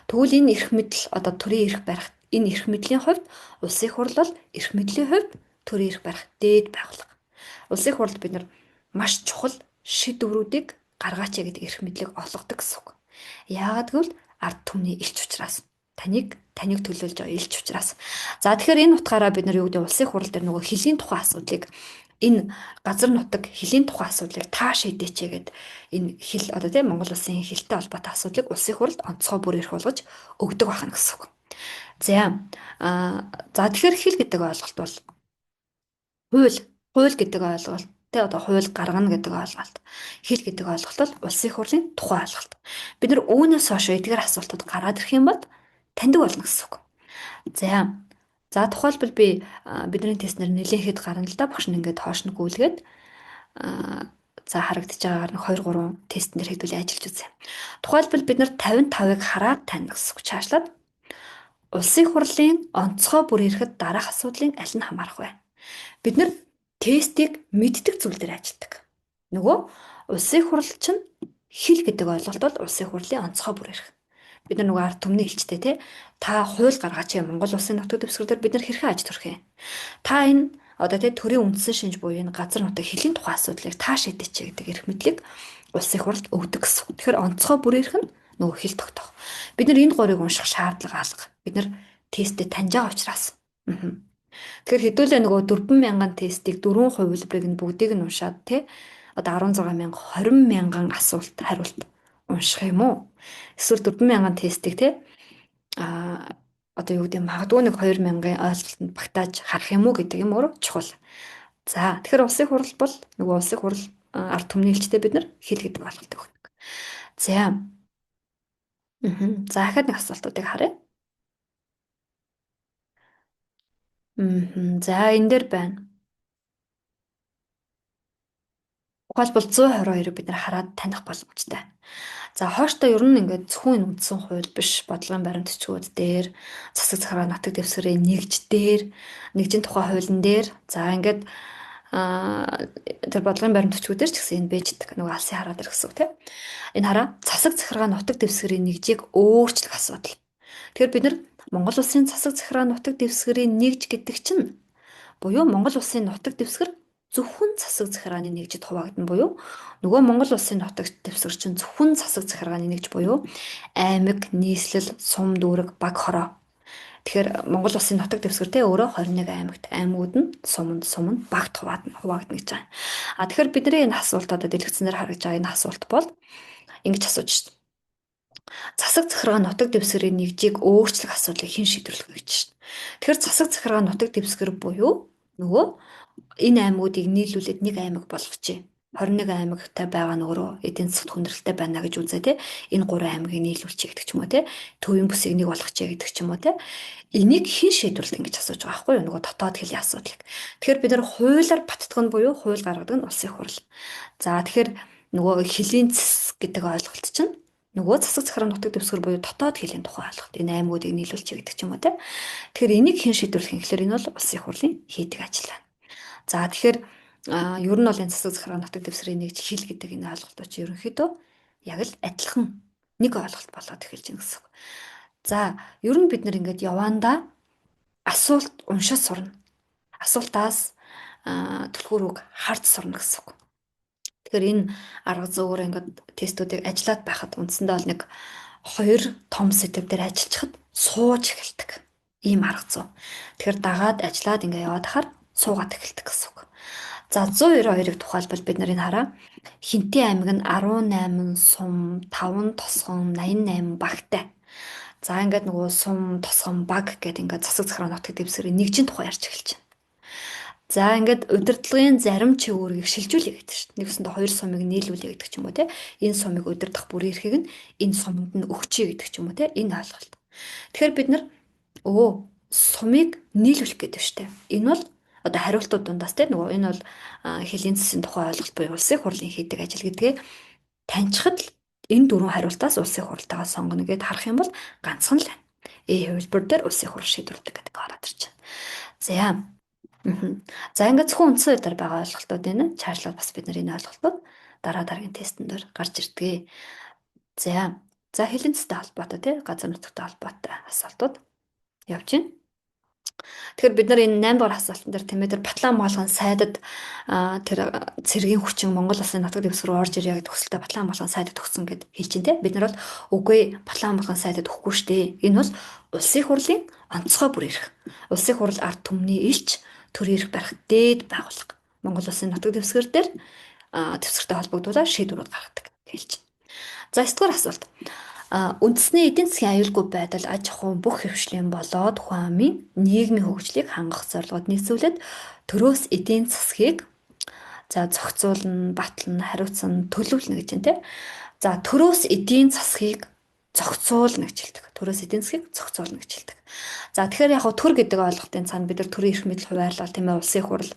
Тэгвэл энэ эрх мэдэл одоо төрийн эрх барих Энэ эрх мэдлийн хувьд улсын хурл бол эрх мэдлийн хувьд төрийн эрх барих дээд байгууллага. Улсын хурлд бид нар маш чухал шийдвэрүүдийг гаргаач гэдэг эрх мэдлийг олгодог гэсэн үг. Яагаад гэвэл ард түмний элч учраас таныг төлөөлж байгаа элч учраас. За тэгэхээр энэ утгаараа бид нар юу гэдэг улсын хурал дээр нөгөө хөлийн тухай асуудлыг энэ газар нутаг хөлийн тухай асуудлыг та шийдээч гэгээд энэ хэл одоо тийм Монгол улсын хэлтэй холбоотой асуудлыг улсын хурлд онцгой бүр эрх болгож өгдөг байна гэсэн үг. За за тэгэхээр хэл гэдэг ойлголт бол хууль хууль гэдэг ойлголт тэ одоо хууль гаргана гэдэг ойлголт. Хэл гэдэг ойлголт бол улсын хурлын тухай ойлголт. Бид нар үүнээс хойш эдгээр асуултууд гараад ирэх юм бол таньдаг болно гэсэн үг. За за тухайлбал би бидний тестнэр нэлээхэд гарна л да багш нь ингээд хоош нь гүйлгээд за харагдаж байгаагаар нэг 2 3 тест нэр хэдүүлээ ажиллаж үзье. Тухайлбал бид нар 55-ыг хараад таних гэсэн үг чаашлаад улсын хурлын онцгой бүр ирэхэд дараах асуудлын аль нь хамаарах вэ? Бид нар тестийг мэддэг зүйл дээр ажилладаг. Нөгөө улсын хурл чинь хэл гэдэг ойлголт бол улсын хурлын онцгой бүр ирэх. Бид нар нөгөө ард түмний элчтэй те та хууль гаргаач юм Монгол улсын нутаг дэвсгэр дээр бид нар хэрхэн аж төрөх юм? Та энэ одоо те төрийн үндсэн шинж буюу энэ газар нутаг хэлийн тухай асуудлыг та шийдээч гэдэг эрх мэдлийг улсын хуралд өгдөг гэсэн. Тэгэхээр онцгой бүр ирэх нь нөгөө хэл тогтоох. Бид нар энэ горыг унших шаардлага алга. Бид нар тестэд таньж байгаа учраас. Тэгэхээр хэдүүлээ нөгөө 4,000 тестийг 4 хувилбарыг нь бүгдийг нь уншаад те одоо 16,000 20,000 асуулт хариулт унших юм уу? Эсвэл 4,000 тестийг те одоо юу гэдэг магадгүй нэг 2,000-ын ойлголтод багтааж харах юм уу гэдэг юм өөрөө чухал. За тэгэхээр улсын хурал бол нөгөө улсын хурал ард түмний элчтэй бид нар хэл гэдэг ойлголтыг өгдөг. За. За дахиад нэг асуултуудыг харъя. За энэ дээр байна. Тухайлбал 122-ыг бид нар хараад таних боломжтой. За хойштоо ер нь ингээд зөвхөн үндсэн хууль биш бодлогын баримт бичгүүд дээр засаг захиргаа нутаг дэвсгэрийн нэгж дээр нэгжийн тухай хуулийн дээр за ингээд тэр бодлогын баримт бичгүүдээр ч гэсэн энэ бэждэг нөгөө алсын хараад ирэх гэсэн үг тийм. Энэ хараа засаг захиргаа нутаг дэвсгэрийн нэгжийг өөрчлөх асуудал. Тэгэхээр бид нар Монгол улсын засаг захиргаа нутаг дэвсгэрийн нэгж гэдэг чинь буюу Монгол улсын нутаг дэвсгэр зөвхөн засаг захиргааны нэгжид хуваагдана буюу нөгөө Монгол улсын нутаг дэвсгэр чинь зөвхөн засаг захиргааны нэгж буюу аймаг, нийслэл, сум дүүрэг, баг хороо. Тэгэхээр Монгол улсын нутаг дэвсгэртэй өөрөө 21 аймагт аймагуд нь суманд багт хуваагдана гэж байгаа. Тэгэхээр бидний энэ асуулт одоо дэлгэцнээр харагдж байгаа энэ асуулт бол ингэж асууж шít. Засаг захиргаа нутаг дэвсгэрийн нэгжийг өөрчлөх асуудлыг хэн шийдвэрлэх вэ гэж шít. Тэгэхээр засаг захиргаа нутаг дэвсгэр буюу нөгөө энэ аймагуудыг нийлүүлээд нэг аймаг болгочих. 21 аймагтай байгаа нь өөрөө эдийн засгт хүндрэлтэй байна гэж үзээ те. Энэ 3 аймагийг нийлүүлчих гэдэг ч юм уу те. Төвийн бүсийг нэг болгочих гэдэг ч юм уу те. Энийг хэн шийдвэрлэх гэж асууж байгаа байхгүй юу? Нөгөө дотоод хэлний асуудлыг. Тэгэхээр бид нар хуулиар баттгах нь буюу хууль гаргадаг нь улсын хурал. За тэгэхээр нөгөө хэлийн цэс гэдэг ойлголт чинь нөгөө засаг захиргааны нутаг дэвсгэр буюу дотоод хэлийн тухай ойлголт. Энэ аймагуудыг нийлүүлчих гэдэг ч юм уу те. Тэгэхээр энийг хэн шийдвэрлэх юм гэхээр энэ бол улсын хурлын хийдэг ажил байна. За тэгэхээр ер нь бол энэ засаг захиргааны нутаг дэвсгэрийн нэгж хэл гэдэг энэ ойлголтоо чи ерөнхийдөө яг л адилхан нэг ойлголт болоод эхэлж байна гэсэн үг. За ер нь бид нар ингээд явандаа асуулт уншиж сурна. Асуултаас түлхүүрийг харж сурна гэсэн үг. Тэгэхээр энэ арга зүйгээр ингээд тестүүдийг ажиллаад байхад үндсэндээ бол нэг 2 том сэдв дээр ажиллахад сууж эхэлдэг. Ийм арга зүй. Тэгэхээр дагаад ажиллаад ингээд яваад хахаар суугаад эхэлдэг гэсэн үг. За 192-ыг тухайлбал бид нарын хараа Хинтээ аймаг нь 18 сум, 5 тосгон, 88 багтай. За ингээд нөгөө сум, тосгон, баг гэдэг ингээд засаг захиргааны нутаг дэвсгэрийн нэгжийн тухай ярьж эхэлж байна. За ингээд удирдлагын зарим чиглэлийг шилжүүлээ гэдэг чинь. Нэгсэндээ 2 сумыг нийлүүлээ гэдэг ч юм уу те. Энэ сумыг удирдах бүр эрхийг нь энэ сумд нь өгчээ гэдэг ч юм уу те. Энэ ойлголт. Тэгэхээр бид нар сумыг нийлүүлэх гэдэг штэ. Энэ бол одоо хариултууд дундаас те нөгөө энэ бол хэлийн цэсийн тухай ойлголт буюу улсын хурлын хийдэг ажил гэдгээ таньчихад л энэ 4 хариултаас улсын хуралтайгаа сонгоно гэдээ харах юм бол ганцхан л байна. Хувилбар дээр улсын хурал шийдвэрлэдэг гэдэг ороод ирж байна. За ингээд зөвхөн үндсэн үедэр байгаа ойлголтууд энэ чаашлаад бас бид нар энэ ойлголтууд дараагийн тестэн дээр гарч ирдэг. За хэлийн цэстэй холбоотой те газар нутагтай холбоотой асуултууд. явж байна. Тэгэхээр бид нар энэ 8 дугаар асуултан дээр тийм ээ тэр Батлан Молгон сайдад тэр цэргийн хүчин Монгол улсын нутаг дэвсгэр рүү орж ирээ гэдэг төсөлтөд Батлан Молгон сайдад өгсөн гэд хэлж байна те. Бид нар бол үгүй Батлан Молгон сайдад өгөхгүй шүү дээ. Энэ бол улсын хурлын онцгой бүр эрх. Улсын хурал ард түмний илч төр эрх барих дээд байгууллага. Монгол улсын нутаг дэвсгэр дээр дэвсгэртэй холбогдуулаад шийдвэрүүд гаргадаг хэлж байна. За 9 дугаар асуулт. Үндэсний эдийн засгийн аюулгүй байдал аж ахуйн бүх хэвшлийн болоод хүн амын нийгмийн хөгжлийг хангах зорилгод нийцүүлээд төрөөс эдийн засгийг зохицуулна, батлна, хариуцна, төлөвлөнө гэж байна те. За төрөөс эдийн засгийг зохицуулна гэж хэлдэг. Төрөөс эдийн засгийг зохицуулна гэж хэлдэг. За тэгэхээр яг төр гэдэг ойлголтын цаана бид нар төрийн эрх мэдэл хуваарлал тийм ээ улсын хурал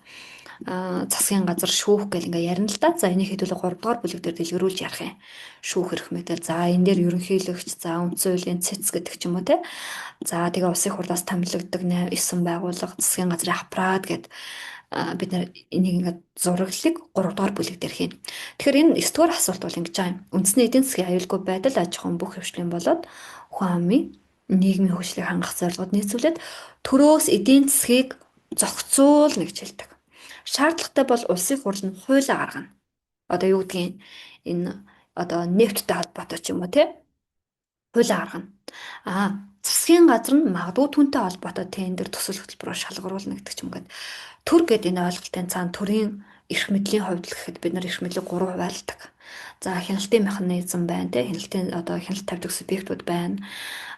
засгийн газар шүүх гэл ингээ ярина л да. За энийг хэдүүлээ 3 дугаар бүлэг дээр дэлгэрүүлж ярих юм. Шүүх эрх мэдэл. За энэ дээр ерөнхийлөгч, за үндсэн хуулийн цэц гэдэг ч юм уу те. За тэгээ улсын хурлаас томилогддог 9 байгууллага, засгийн газрын аппарат гэд бид нар энийг ингээ зураглалыг 3 дугаар бүлэг дээр хийн. Тэгэхээр энэ 9 дугаар асуулт бол ингэж байгаа юм. Үндэсний эдийн засгийн аюулгүй байдал аж ахуйн бүх хвшлийн болоод хүн амын нийгмийн хөгжлийг хангах зорилгод нийцүүлээд төрөөс эдийн засгийг зохицуулна гэж хэлдэг. Шаардлагатай бол улсын хурал нь хуулиа гаргана. Одоо юу гэдгийг энэ одоо нефттэй холбоотой ч юм уу те хуулиа гаргана. Засгийн газар нь магадгүй түүнтэй холбоотой тендер төсөл хөтөлбөрөөр шалгаруулна гэдэг ч юм гээд төр гэдэг энэ ойлголтын цаана төрийн эрх мэдлийн хувьд л гэхэд бид нар эрх мэдлийг 3 хуваалдаг. За хяналтын механизм байна те хяналтын одоо хяналт тавьдаг субъектууд байна.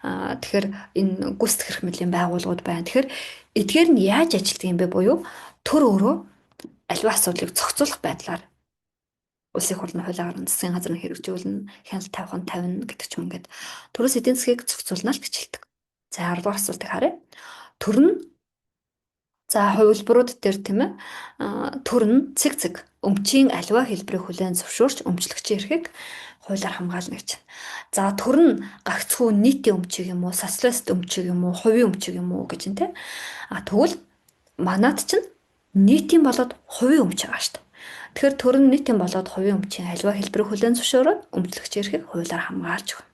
Тэгэхээр энэ гүйцэтгэх эрх мэдлийн байгууллагууд байна. Тэгэхээр эдгээр нь яаж ажилтдаг юм бэ буюу төр өөрөө аливаа асуудлыг зохицуулах байдлаар улсын хурлын хуулиар гарган засгийн газар нь хэрэгжүүлнэ, хяналт тавих нь тавина гэдэг ч юм ингээд төрөөс эдийн засгийг зохицуулна л гэж хэлдэг. За 10 дугаар асуултыг харъя. Төр нь за хувилбарууд дээр тийм ээ төр нь цэг өмчийн аливаа хэлбэрийг хүлээн зөвшөөрч өмчлөгчийн эрхийг хуулиар хамгаална гэж. За төр нь гагцхүү нийтийн өмчийг юм уу, социалист өмчийг юм уу, хувийн өмчийг юм уу гэж нэ. Тэгвэл манад чинь нийтийн болоод хувийн өмч байгаа шүү дээ. Тэгэхээр төр нь нийтийн болоод хувийн өмчийн аливаа хэлбэрийг хүлээн зөвшөөрөөд өмчлөгчийн эрхийг хуулиар хамгаалж өгнө.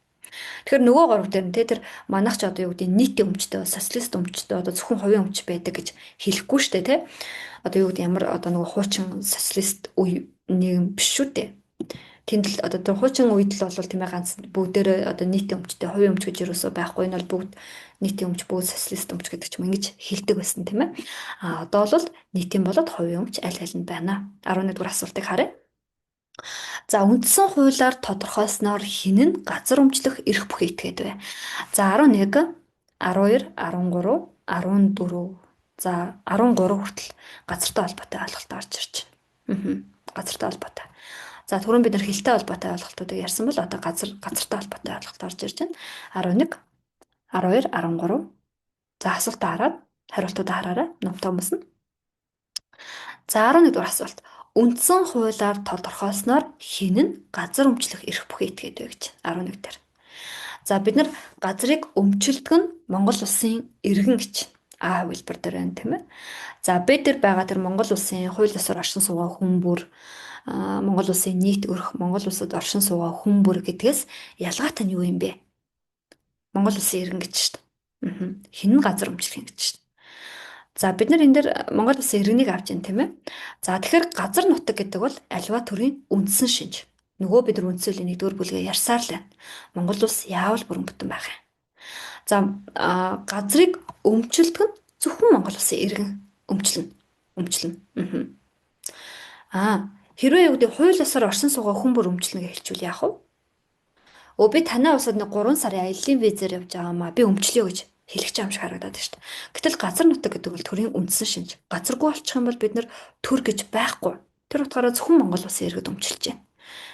Тэгэхээр нөгөө 3 дээр нь тэр манайх ч одоо юу гэдэг нийтийн өмчтэй, социалист өмчтэй одоо зөвхөн хувийн өмч байдаг гэж хэлэхгүй шүү дээ, тэ. Одоо юу гэдэг ямар одоо нөгөө хуучин социалист үе нийгэм биш шүү дээ. Тэнд л одоо тэр хуучин үед л бол тийм ээ ганц бүгдээрээ одоо нийтийн өмчтэй, хувийн өмч гэж юусоо байхгүй. Энэ бол бүгд нийтийн өмч, бүгд социалист өмч гэдэг ч юм ингэж хэлдэг байсан тийм ээ. Одоо бол нийтийн болоод хувийн өмч аль аль нь байна. 11 дугаар асуултыг харъя. За үндсэн хуулиар тодорхойлсноор хэн нь газар өмчлөх эрх бүхий итгээд вэ? За 11, 12, 13, 14. За 13 хүртэл газартай холбоотой ойлголт орж ирж байна. Газартай холбоотой. За түрүүн бид нар хилтэй холбоотой ойлголтуудыг ярьсан бол одоо газартай холбоотой ойлголт орж ирж байна. 11, 12, 13. За асуултаа хараад хариултуудаа хараарай. Номтой хүмүүс нь. За 11 дугаар асуулт. Үндсэн хуулиар тодорхойлсноор хэн нь газар өмчлөх эрх бүхий итгээд вэ гэж 11 дээр. За бид нар газрыг өмчлөдөг нь Монгол улсын иргэн гэж хувилбар дээр байна тийм ээ. За Б дээр байгаа тэр Монгол улсын хууль ёсоор оршин суугаа хүн бүр Монгол улсын нийт өрх Монгол улсад оршин суугаа хүн бүр гэдгээс ялгаатай нь юу юм бэ? Монгол улсын иргэн гэж шүү дээ. Хэн нь газар өмчлөх юм гэж шүү дээ. За бид нар энэ дээр Монгол улсын иргэнийг авч ийн тийм ээ. За тэгэхээр газар нутаг гэдэг бол аливаа төрийн үндсэн шинж. Нөгөө бид нар үндсэлийн 1-р бүлгээ ярьсаар л байна. Монгол улс яавал бүрэн бүтэн байх юм. За газрыг өмчлөдөг нь зөвхөн Монгол улсын иргэн өмчлөнө. Хэрвээ юу гэдэг хууль ёсоор оршин суугаа хүн бүр өмчлөнө гэж хэлчихвэл яах вэ? Би танай улсад 3 сарын аяллаа визээр явж байгаамаа. Би өмчлөё гэж хэлэх юм шиг харагдаад байна шүү дээ. Гэтэл газар нутаг гэдэг бол төрийн үндсэн шинж. Газаргүй болчих юм бол бид нэр төр гэж байхгүй. Тэр утгаараа зөвхөн Монгол улсын иргэд өмчлөж байна.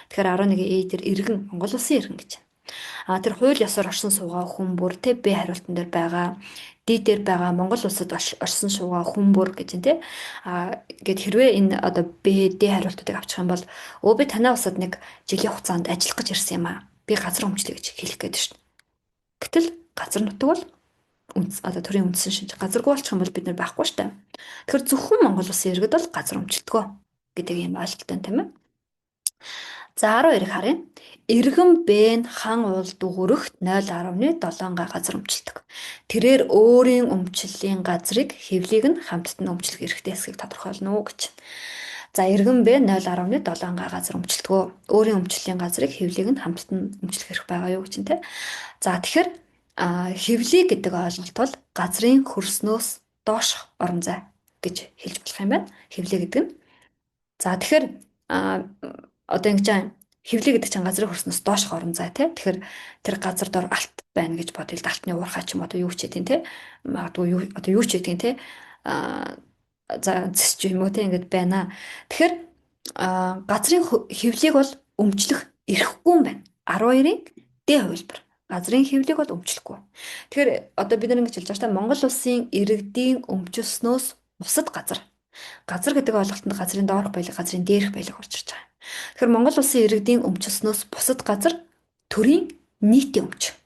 Тэгэхээр 11A дээр иргэн Монгол улсын иргэн гэж байна. Тэр хууль ёсоор оршин суугаа хүн бүр тэ Б хариултан дээр байгаа. D дээр байгаа Монгол улсад оршин суугаа хүн бүр гэж байна тэ. Гэт хэрвээ энэ одоо Б, D хариултуудыг авчих юм бол би танай улсад 1 жилийн хугацаанд ажиллах гэж ирсэн юм аа. Би газар өмчлөе гэж хэлэх гээд шүү дээ. Гэтэл газар нутаг бол одоо төрийн үндсэн шинж. Газаргүй болчих юм бол бид нар байхгүй шүү дээ. Тэгэхээр зөвхөн Монгол улсын иргэд бол газар өмчлөдгөө гэдэг юм ойлголттой тийм ээ. За 12-ыг харъя. Иргэн Б нь хан уул дүгүрэгт 0.7 га газар өмчилдөг. Тэрээр өөрийн өмчлөлийн газрыг хэвлийг нь хамтд нь өмчлөх эрхтэй эсэхийг тодорхойлно уу гэж. За иргэн Б 0.7 га газар өмчлөдгөө. Өөрийн өмчлөлийн газрыг хэвлийг нь хамтд нь өмчлөх эрх байгаа юу гэж нь те. За тэгэхээр хэвлий гэдэг ойлголт бол газрын хөрснөөс доош орон зай гэж хэлж болох юм байна. Хэвлий гэдэг нь. За тэгэхээр а, одоо ингэж аа хэвлээ гэдэг чинь газрын хөрснөөс доош орон зай тий. Тэгэхээр тэр газар дор алт байна гэж бодъё л да. Алтны уурхай ч юм одоо юу ч гэдэг тий. Магадгүй юу одоо юу ч гэдэг тий. А за зэс ч юм уу тий ингэж байна. Тэгэхээр газрын хэвлийг бол өмчлөх эрхгүй юм байна. 12-ын Д хувилбар. Газрын хэвлийг бол өмчлөхгүй. Тэгэхээр одоо бид нар ингэж хэлж байгаа та Монгол улсын иргэдийн өмчснөөс бусад газар. Газар гэдэг ойлголтод газрын доорх баялаг, газрын дээрх баялаг орж ирж байгаа. Тэгэхээр Монгол улсын иргэдийн өмчснөөс бусад газар төрийн нийтийн өмч.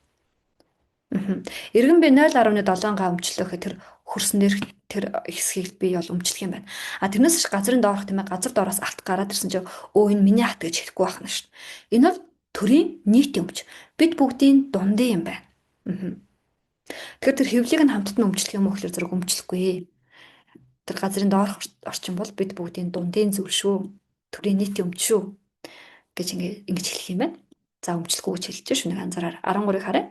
Иргэн би 0.7 га өмчлөх гэхээр тэр хөрсөн дээрх тэр хэсгийг би бол өмчлөх юм байна. А тэрнээс ч газрын доорх тийм ээ газар доороос алт гараад ирсэн чинь өө энэ миний хат гэж хэлэхгүй байна шүү дээ. Энэ бол төрийн нийтийн өмч. Бид бүгдийн дундын юм байна. Тэгэхээр тэр хэвлийг нь хамтд нь өмчлөх юм уу гэхээр зэрэг өмчлөхгүй. Тэр газрын доорх орчин бол бид бүгдийн дундын зүйл шүү. Төрийн нийтийн өмч шүү гэж ингэж хэлэх юм байна. За өмчлөхгүй гэж хэлж шүү нэг анзаараар 13-ыг харъя.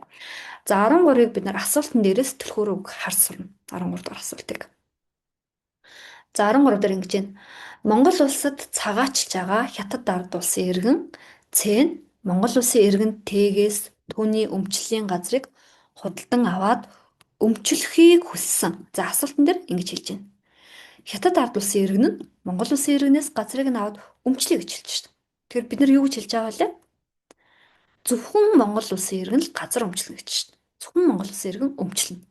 За 13-ыг бид нар асуултан дээрээс түлхүүр үг харж сурна. 13 дахь асуултыг. За 13 дээр ингэж байна. Монгол улсад цагаачилж байгаа хятад ард улсын иргэн Ц нь Монгол улсын иргэн Т-гээс түүний өмчлөлийн газрыг худалдан аваад өмчлөхийг хүссэн. За асуултан дээр ингэж хэлж байна. Хятад ард улсын иргэн нь Монгол улсын иргэнээс газрыг нь аваад өмчлөе гэж хэлж шүү дээ. Тэгэхээр бид нар юу гэж хэлж байгаа вэ? Зөвхөн Монгол улсын иргэн л газар өмчлөнө гэж шүү дээ. Зөвхөн Монгол улсын иргэн өмчлөнө.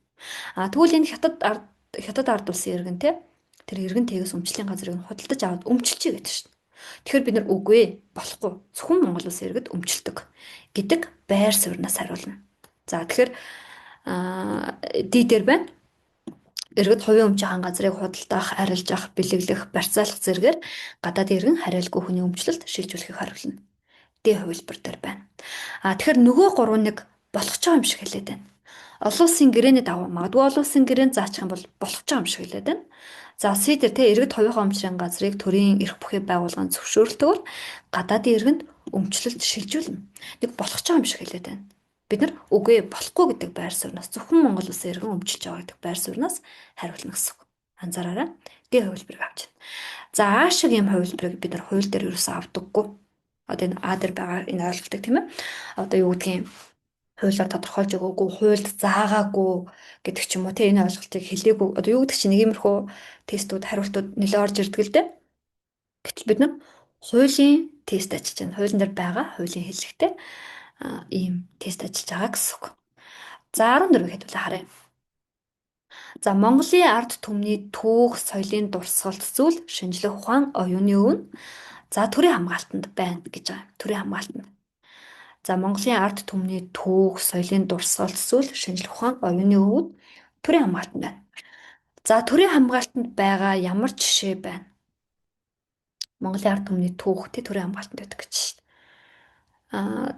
Тэгвэл энэ хятад ард улсын иргэн те тэр иргэн тэгээс өмчлийн газрыг нь худалдаж аваад өмчлөе гэдэг шүү дээ. Тэгэхээр бид нар үгүй болохгүй. Зөвхөн Монгол улсын иргэд өмчлөдөг гэдэг байр сууриас хариулна. За тэгэхээр ди дээр байна. Иргэд хувийн өмчийн газрыг худалдах, арилж авах, бэлэглэх, барьцаалах зэргээр гадаад иргэн хариалгүй хүний өмчлөлд шилжүүлэхийг харуулна. Д хувилбар дээр байна. Тэгэхээр нөгөө 3-1 болох ч байгаа юм шиг хэлээд байна. Олон улсын гэрээний даваа магадгүй олон улсын гэрээнд заачих юм бол болох ч байгаа юм шиг хэлээд байна. За С дээр те иргэд хувийн өмчийн газрыг төрийн эрх бүхий байгууллагын зөвшөөрлөлтөөр гадаадын иргэнд өмчлөлд шилжүүлнэ. Нэг болох ч байгаа юм шиг хэлээд байна. Бид нар үгүй болохгүй гэдэг байр сууриас зөвхөн Монгол улсын иргэн өмчилж байгаа гэдэг байр сууриас хариулна гэсэн үг. Анзаараарай. Д хувилбарыг авч байна. За А шиг юм хувилбарыг бид нар хууль дээр юусаа авдаггүй. Одоо энэ А дээр байгаа энэ ойлголтыг тийм ээ. Одоо юу гэдгийг хуулиар тодорхойлж өгөөгүй, хуульд заагаагүй гэдэг ч юм уу тийм энэ ойлголтыг хэлээгүй. Одоо юу гэдэг чинь нэг иймэрхүү тестүүд, хариултууд нэлээд орж ирдэг л дээ. Гэтэл бид нар хуулийн тест ажиллаж байна. Хуулийн дээр байгаа хуулийн хэллэгтэй ийм тест ажиллаж байгаа гэсэн үг. За 14-ийг хэдүүлээ харъя. За Монголын ард түмний түүх, соёлын дурсгалт зүйл шинжлэх ухаан оюуны өвн. За төрийн хамгаалтанд байна гэж байгаа. Төрийн хамгаалтанд. За Монголын ард түмний түүх, соёлын дурсгалт зүйл шинжлэх ухаан оюуны өвн төрийн хамгаалтанд байна. За төрийн хамгаалтанд байгаа ямар жишээ байна? Монголын ард түмний түүх төрийн хамгаалтанд байдаг гэж шүү дээ.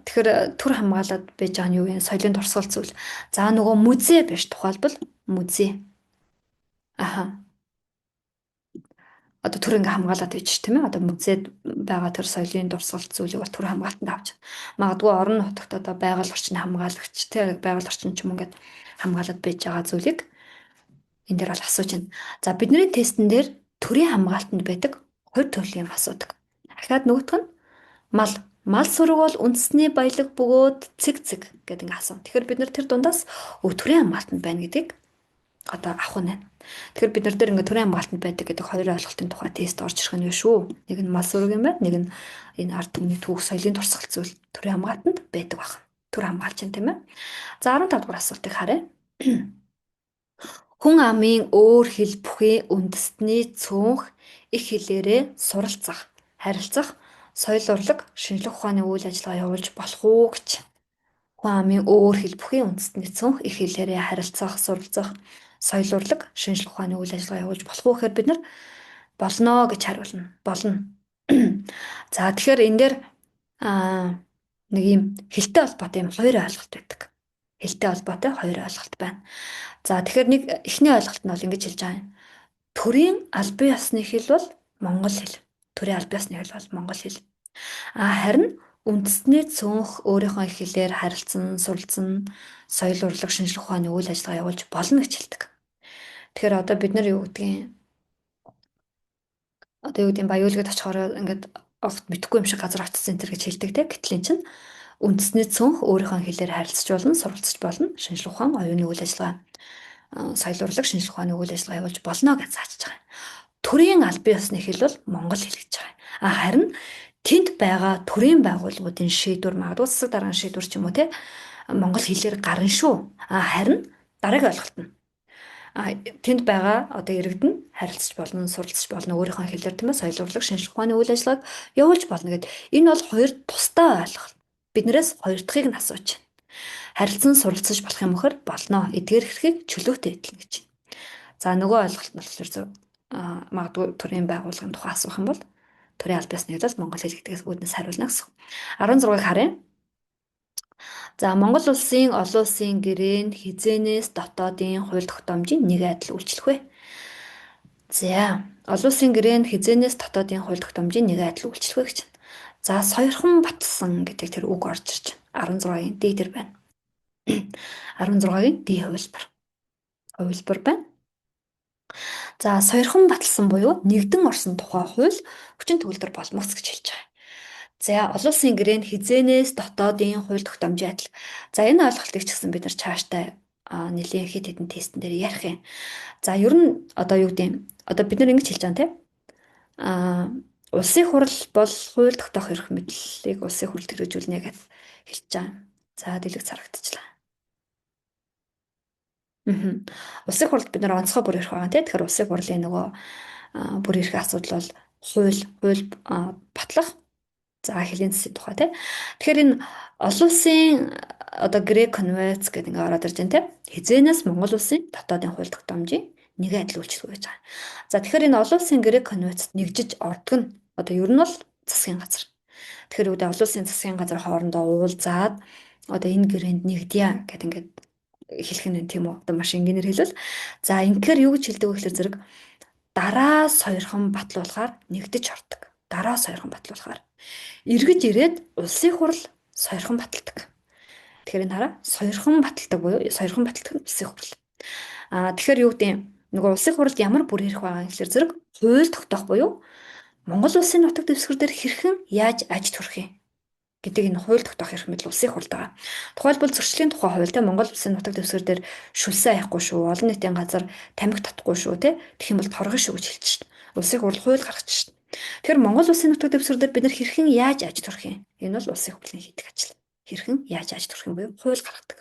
Тэгэхээр төр хамгаалаад байж байгаа нь юу вэ? Соёлын дурсгал зүйл. За нөгөө музей биш тухайлбал музей. Одоо төр ингээ хамгаалаад байж ш тийм ээ. Одоо музейд байгаа тэр соёлын дурсгалт зүйлийг бол төр хамгаалтанд авч. Магадгүй орон нутагт одоо байгаль орчны хамгаалагч тийм байгаль орчин ч юм ингээд хамгаалаад байж байгаа зүйлийг энэ дээр бол асууж байна. За бидний тестэн дээр төрийн хамгаалтанд байдаг 2 төрлийн асуудаг. Дахиад нөгөөх нь мал сүрэг бол үндэсний баялаг бөгөөд цэг гэдэг ингээ асуув. Тэгэхээр бид нар тэр дундаас төрийн хамгаалтанд байна гэдгийг одоо авах нь байна. Тэгэхээр бид нар дээр ингээ төрийн хамгаалтанд байдаг гэдэг 2 ойлголтын тухай тест орж ирэх нь шүү. Нэг нь мал сүрэг юм байна. Нэг нь энэ ард түмний түүх соёлын дурсгал зүйл төрийн хамгаалтанд байдаг баг. Төр хамгаалж байна тийм ээ. За 15 дугаар асуултыг харъя. Хүн амын өөр хэл бүхий үндэстний цөөнх их хэлээрээ суралцах, харилцах, соёл урлаг, шинжлэх ухааны үйл ажиллагаа явуулж болох уу гэж. Хүн амын өөр хэл бүхий үндэстний цөөнх их хэлээрээ харилцах, суралцах, соёл урлаг, шинжлэх ухааны үйл ажиллагаа явуулж болох уу гэхээр бид нар болно гэж хариулна. Болно. За тэгэхээр энэ дээр Аа нэг юм хэлтэй холбоотой юм хоёр ойлголт байдаг. Хэлтэй холбоотой хоёр ойлголт байна. За тэгэхээр нэг эхний ойлголт нь бол ингэж хэлж байгаа юм. Төрийн албан ёсны хэл бол монгол хэл. Төрийн албан ёсны хэл бол монгол хэл. Харин үндэстний цөөнх өөрийнхөө их хэлээр харилцан, суралцсан, соёл урлаг, шинжлэх ухааны үйл ажиллагаа явуулж болно гэж хэлдэг. Тэгэхээр одоо бид нар юу гэдгийг одоо юу гэдгийг баяуулгад очихоор ингээд огт мэдэхгүй юм шиг газар очсон энэ төр гэж хэлдэг те. Гэтэл эн чинь үндэсний цөөнх өөрийнхөө хэлээр харилцаж болно, суралцж болно, шинжлэх ухаан, оюуны үйл ажиллагаа, соёл урлаг, шинжлэх ухааны үйл ажиллагаа явуулж болно гэж заачж байгаа. Төрийн албан ёсны хэл бол монгол хэл гэж байгаа. Харин тэнд байгаа төрийн байгууллагуудын шийдвэр магадгүй засаг даргын шийдвэр ч юм уу те монгол хэлээр гарна шүү. Харин дараагийн ойлголт нь тэнд байгаа одоо иргэдэн харилцаж болно, суралцж болно, өөрийнхөө хэлээр тийм ээ соёл урлаг, шинжлэх ухааны үйл ажиллагааг явуулж болно гэд энэ бол хоёр тусдаа ойлголт. Биднээс хоёр дахьыг нь асууж байна. Харилцан суралцж болох юм хөр болно. Эдгээр хэрхийг чөлөөтэй эдлэн гэж. За нөгөө ойлголт нь болохоор магадгүй төрийн байгууллагын тухай асуух юм бол төрийн албан ёсны хэл бол монгол хэл гэдгээс үүднээс хариулна гэсэн. 16-ыг харъя. За Монгол улсын олон улсын гэрээнд хизээнээс дотоодын хууль тогтоомжийн нэг адил үйлчлэх вэ? За олон улсын гэрээнд хизээнээс дотоодын хууль тогтоомжийн нэг адил үйлчлэх вэ гэж байна. За сойрхон батлсан гэдэг тэр үг орж ирж байна. 16-гийн D дээр байна. 16-гийн D хувилбар. Хувилбар байна. За сойрхон баталсан буюу нэгдэн орсон тухай хууль хүчин төгөлдөр болмогц гэж хэлж байгаа. За олон улсын гэрээнд хизээнээс дотоодын хууль тогтоомжийн адил. За энэ ойлголтыг ч гэсэн бид нар цаашдаа нэлийн хэд хэдэн тестэн дээр ярих юм. За ер нь одоо юу гэдэм одоо бид нар ингэж хэлж байгаа тийм. Улсын хурал бол хууль тогтоох эрх мэдлийг улсын хурлд хэрэгжүүлнэ гэж хэлж байгаа. За дэлгэц харагдчихлаа. Улсын хурлд бид нар онцгой бүр ирэх байгаа тийм. Тэгэхээр улсын хурлын нөгөө бүр ирэх асуудал бол хууль батлах. За хэлийн засгийн тухай тийм. Тэгэхээр энэ олон улсын одоо Грек конвенц гэдэг ингээ ороод ирж байна тийм. Хизээнээс Монгол улсын дотоодын хууль тогтоомжийн нэг адил үйлчлэх гэж байгаа. За тэгэхээр энэ олон улсын Грек конвенцэд нэгжиж ордог нь одоо ер нь бол засгийн газар. Тэгэхээр үүдээ олон улсын засгийн газар хоорондоо уулзаад одоо энэ гэрээнд нэгдъя гэдэг ингээд хэлэх нь тийм үү. Одоо маш энгийнээр хэлвэл за ингээр юу гэж хэлдэг вэ гэхээр зэрэг дараа сойрхон батлуулахаар нэгдэж ордог. Дараа сойрхон батлуулахаар эргэж ирээд улсын хурал сойрхон баталдаг. Тэгэхээр энэ хараа сойрхон баталдаг буюу сойрхон баталдаг улсын хурал. Тэгэхээр юу гэдэг нөгөө улсын хуралд ямар бүр ирэх байгаа гэхээр зэрэг хууль тогтоох буюу Монгол улсын нутаг дэвсгэр дээр хэрхэн яаж аж төрөх юм гэдэг энэ хууль тогтоох эрх мэдэл улсын хурлд байгаа. Тухайлбал зөрчлийн тухай хуультай Монгол улсын нутаг дэвсгэр дээр шүлсэн аяхгүй шүү, олон нийтийн газар тамхи татахгүй шүү те. Тэгэх юм бол торгон шүү гэж хэлж шít. Улсын хурал хууль гаргачих шít. Тэгэхээр Монгол улсын нутаг дэвсгэр дээр бид нар хэрхэн яаж аж төрөх юм? Энэ бол улсын хурлын хийдэг ажил. Хэрхэн яаж аж төрөх юм буюу хууль гаргадаг.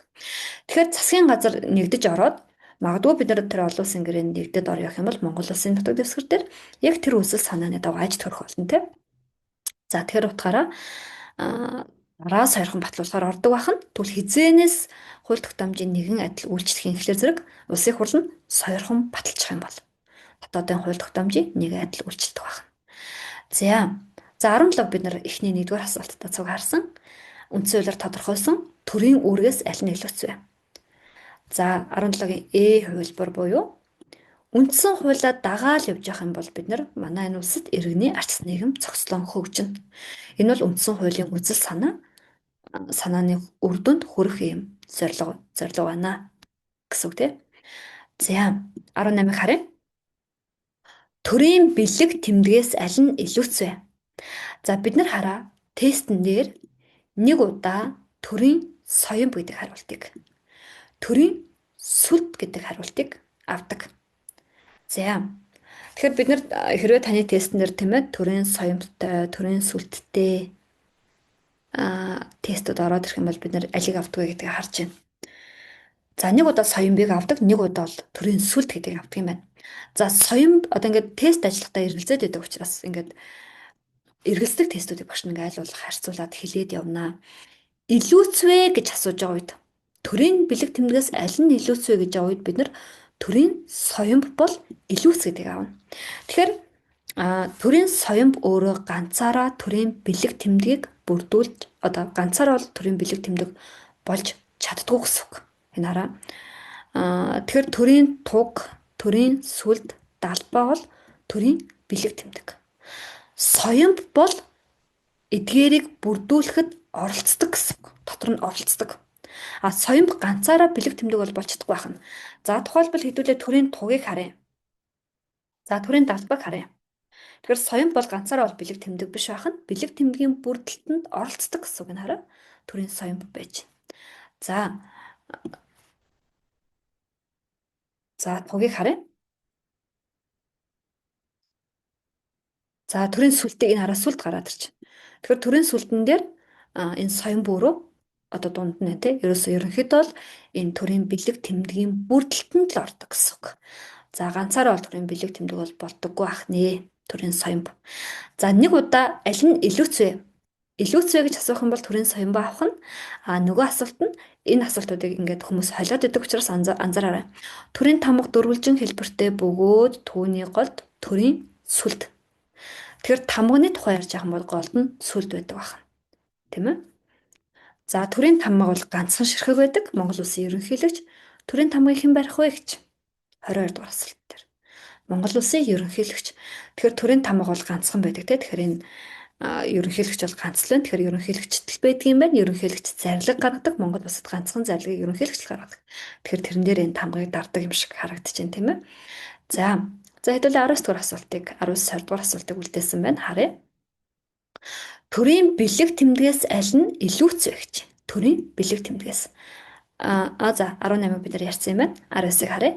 Тэгэхээр засгийн газар нэгдэж ороод магадгүй бид нар тэр олон улсын гэрээнд нэгдээд орё гэх юм бол Монгол улсын нутаг дэвсгэр дээр яг тэр үсэл санааны дагуу аж төрөх болно те. За тэгэхээр утгаараа дараа сойрхон батлуулахаар ордог бахан тэгвэл хизээнээс хууль тогтоомжийн нэгэн адил үйлчлэх юм гэхлээр зэрэг улсын хурал нь сойрхон баталчих юм бол дотоодын хууль тогтоомжийн нэгэн адил үйлчлдэг байна. За 17 бид нар эхний нэгдүгээр асуултад цуг харсан. Үндсэн хуулиар тодорхойлсон төрийн үүргээс аль нь илүүцвэ? За 17-гийн хувилбар буюу үндсэн хуулиа дагаал явж явах юм бол бид нар манай энэ улсад иргэний арц нийгэм зохицлон хөгжинэ. Энэ бол үндсэн хуулийн үзэл санааны үр дүнд хүрэх юм зорилго байна гэсэн үг тийм. За 18-ыг харъя. Төрийн бэлэг тэмдгээс аль нь илүүцвэ? За бид нар хараа тестэн дээр нэг удаа төрийн соёмб гэдэг хариултыг, төрийн сүлд гэдэг хариултыг авдаг. За тэгэхээр бид нар хэрвээ таны тестэн дээр тийм ээ төрийн соёмбтой, төрийн сүлдтэй тестүүд ороод ирэх юм бол бид нар алийг авдаг вэ гэдгийг харж байна. За нэг удаа соёмбыг авдаг, нэг удаа бол төрийн сүлд гэдгийг авдаг юм байна. За соёмб одоо ингээд тест ажиллахдаа эргэлзээд байдаг учраас ингээд эргэлздэг тестүүдийг багш нэг айл болох харьцуулаад хэлээд явнаа. Илүүцвэ гэж асууж байгаа үед төрийн бэлэг тэмдгээс аль нь илүүцвэ гэж байгаа үед бид нар төрийн соёмб бол илүүц гэдгийг аавна. Тэгэхээр төрийн соёмб өөрөө ганцаараа төрийн бэлэг тэмдгийг бүрдүүлж одоо ганцаараа бол төрийн бэлэг тэмдэг болж чаддгүй гэсэн үг. Энэ хараа. Тэгэхээр төрийн туг, төрийн сүлд, далбаа бол төрийн бэлэг тэмдэг. Соёмб бол эдгээрийг бүрдүүлэхэд оролцдог гэсэн үг. Дотор нь оролцдог. А соёмб ганцаараа бэлэг тэмдэг бол болж чадахгүй байна. За тухайлбал хэдүүлээ төрийн тугийг харъя. За төрийн далбаг харъя. Тэгэхээр соён бол ганцаараа бол бэлэг тэмдэг биш байх нь бэлэг тэмдгийн бүрдэлтэнд оролцдог гэсэн үг нь хараа төрийн соён байж. За тугийг харъя. За төрийн сүлтийг энэ хараа сүлд гараад ирж. Тэгэхээр төрийн сүлдэн дээр энэ соён бүрөө одоо дунд нь тий ерөнхийдөө бол энэ төрийн бэлэг тэмдгийн бүрдэлтэнд л ордог гэсэн үг. За ганцаараа бол төрийн бэлэг тэмдэг бол болдоггүй ах нэ төрийн соён. За нэг удаа аль нь илүүцвэ? Илүүцвэ гэж асуух юм бол төрийн соён ба авах нь нөгөө асуулт нь энэ асуултуудыг ингээд хүмүүс холиод идэг учраас анзаараарай. Төрийн тамга дөрвөлжин хэлбэртэй бөгөөд түүний голд төрийн сүлд. Тэгэхээр тамганы тухай ярьж байгаа юм бол голд нь сүлд байдаг байна. Тийм ээ? За төрийн тамга бол ганцхан ширхэг байдаг. Монгол Улсын ерөнхийлөгч төрийн тамгыг хэн барих вэ гэж 22 дугаар асуулт дээр. Монгол Улсын ерөнхийлөгч. Тэгэхээр төрийн тамга бол ганцхан байдаг тийм. Тэгэхээр энэ ерөнхийлөгч бол ганцлан. Тэгэхээр ерөнхийлөгчтэй байдаг юм байна. Ерөнхийлөгч зарлиг гаргадаг. Монгол Улсад ганцхан зарлагыг ерөнхийлөгч л гаргадаг. Тэгэхээр тэрэн дээр энэ тамгыг дарддаг юм шиг харагдаж байна тийм ээ. За хэдүүлээ 19 дугаар асуултыг 19 дугаар асуултыг үлдээсэн байна. Харъя. Төрийн бэлэг тэмдгээс аль нь илүүцвэ гэж. Төрийн бэлэг тэмдгээс. За 18-ыг бид нар ярьсан юм байна. 19-ыг харъя.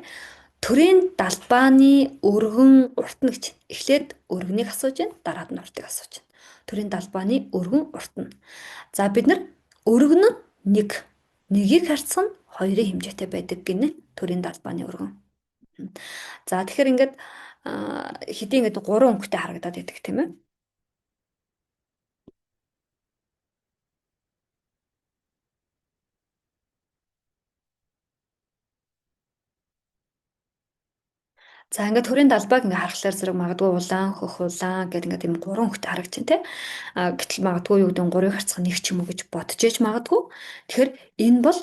Төрийн далбааны өргөн урт нь гэж. Эхлээд өргөнийг асууж байна. Дараад нь уртыг асууж байна. Төрийн далбааны өргөн урт нь. За бид нар өргөн нь нэгийг харьцах нь 2-ын хэмжээтэй байдаг гинэ. Төрийн далбааны өргөн. За тэгэхээр ингээд хэдийн ингээд 3 өнгөтэй харагдаад байдаг тийм ээ. За ингээд төрийн далбайг ингээд харахаар зэрэг магадгүй улаан, хөх улаан гэдэг ингээд юм 3 өнгөтэй харагдаж байна те. Гэтэл магадгүй юу гэдэг нь 3-ыг харьцах нэг ч юм уу гэж бодож ээж магадгүй. Тэгэхээр энэ бол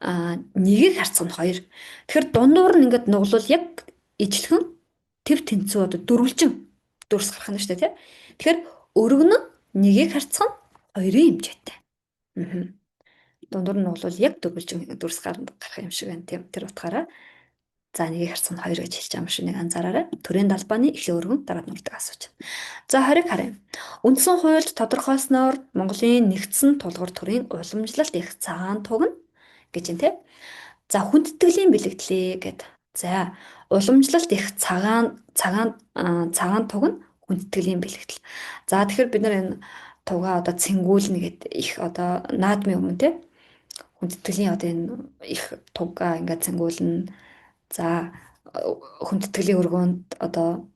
нэгийг харьцах нь 2. Тэгэхээр дундуур нь ингээд нуглал яг ижлэгэн төв тэнцүү одоо дөрвөлжин дүрс гарах нь шүү дээ те. Тэгэхээр өргөн нь нэгийг харьцах нь 2-ын хэмжээтэй. Дундуур нь нуглал яг дөрвөлжин дүрс гарах юм шиг байна тийм. Тэр утгаараа за нэгийг харьцах нь 2 гэж хэлж байгаа юм шиг нэг анзаараарай. Төрийн далбааны эхлээ өргөн дараад нь уртыг асууж. За 20-ыг харъя. Үндсэн хуульд тодорхойлсноор Монголын нэгдсэн тулгуур төрийн уламжлалт их цагаан туг нь гэж юм те. За хүндэтгэлийн бэлэгдлээ гэд. За уламжлалт их цагаан туг нь хүндэтгэлийн бэлэгдэл. За тэгэхээр бид нар энэ тугаа одоо цэнгүүлнэ гэд их одоо наадмын өмнө те. Хүндэтгэлийн одоо энэ их тугаа ингээд цэнгүүлнэ. За хүндэтгэлийн өргөөнд одоо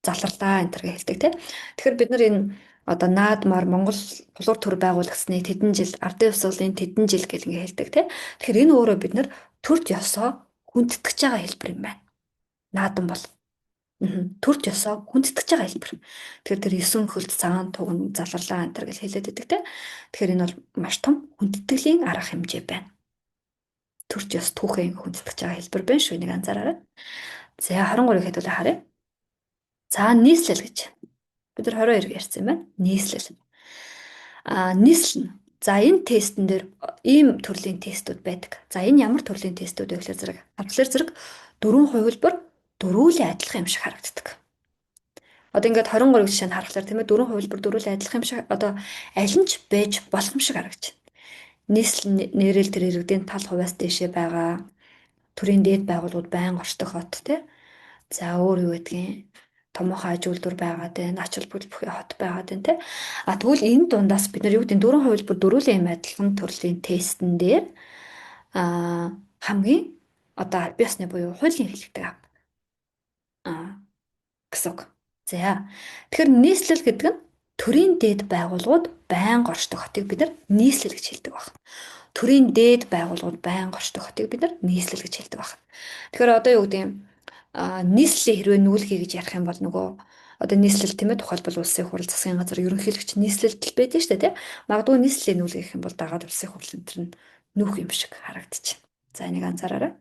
залралаа энэ төр хэлдэг тийм. Тэгэхээр бид нар энэ одоо наадмаар Монгол тулгуур төр байгуулагдсны тэдэн жил ардын ёслолын тэдэн жил гэл ингэ хэлдэг тийм. Тэгэхээр энэ өөрөө бид нар төрд ёсоо хүндэтгэж байгаа хэлбэр юм байна. Наадам бол төрд ёсоо хүндэтгэж байгаа хэлбэр. Тэгэхээр тэр 9 хөлт цагаан туг нь залралаа энэ төр гэл хэлээд байдаг тийм. Тэгэхээр энэ бол маш том хүндэтгэлийн арга хэмжээ байна. Төрч ёс түүхээ хүндэтгэж байгаа хэлбэр байна шүү нэг анзаараарай. За 23-ыг хэдүүлээ харъя. За нийслэл гэж. Бид нар 22-ыг ярьсан юм байна. Нийслэл. Нийслэл. За энэ тестэн дээр ийм төрлийн тестүүд байдаг. За энэ ямар төрлийн тестүүд вэ гэхээр зэрэг харахаар зэрэг дөрвөн хувилбар дөрвөлээ адилхан юм шиг харагддаг. Одоо ингээд 23 жишээ нь харахаар тийм ээ дөрвөн хувилбар дөрвөлээ адилхан юм шиг одоо аль нь ч байж болох юм шиг харагдаж байна. Нийслэл нэрэл тэр иргэдийн тал хувиас дэшээ байгаа төрийн дээд байгууллагууд байнга оршдог хот тий. За өөр юу гэдгийг томоохон аж үйлдвэр байгаад байна. Ач холбогдол бүхий хот байгаад байна тий. Тэгвэл энэ дундаас бид нар юу гэдэг дөрвөн хувилбар дөрвөлээ юм адилхан төрлийн тестэн дээр хамгийн одоо аль биесны буюу хуулийн хэлэгдэг гэсэн үг. За тэгэхээр нийслэл гэдэг нь төрийн дээд байгууллагууд байнга оршдог хотыг бид нар нийслэл гэж хэлдэг байна. Төрийн дээд байгууллагууд байнга оршдог хотыг бид нар нийслэл гэж хэлдэг байна. Тэгэхээр одоо юу гэдэг юм нийслэлийн хэрвээ нүүлгий гэж ярих юм бол нөгөө одоо нийслэл тийм ээ, тухайлбал улсын хурал, засгийн газар, ерөнхийлөгч нийслэлд л байдаг шүү дээ тий. Магадгүй нийслэлийн нүүл гэх юм бол дагаад улсын хурал энэ төр нь нүүх юм шиг харагдчих. За энийг анзаараарай.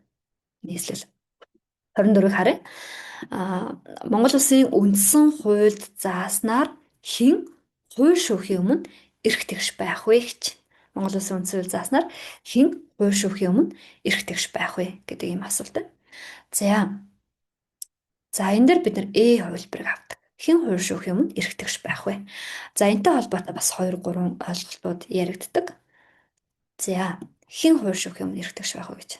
Нийслэл 24-ийг харъя. Монгол улсын үндсэн хуульд зааснаар хэн хууль шүүхийн өмнө эрх тэгш байх вэ гэж. Монгол улсын үндсэн хууль зааснаар хэн хууль шүүхийн өмнө эрх тэгш байх вэ гэдэг ийм асуулт байна. За энэ дээр бид нар хувилбарыг авдаг. Хэн хууль шүүхийн өмнө эрх тэгш байх вэ? За энэтэй холбоотой бас 2 3 ойлголтууд яригддаг. За хэн хууль шүүхийн өмнө эрх тэгш байх вэ гэж.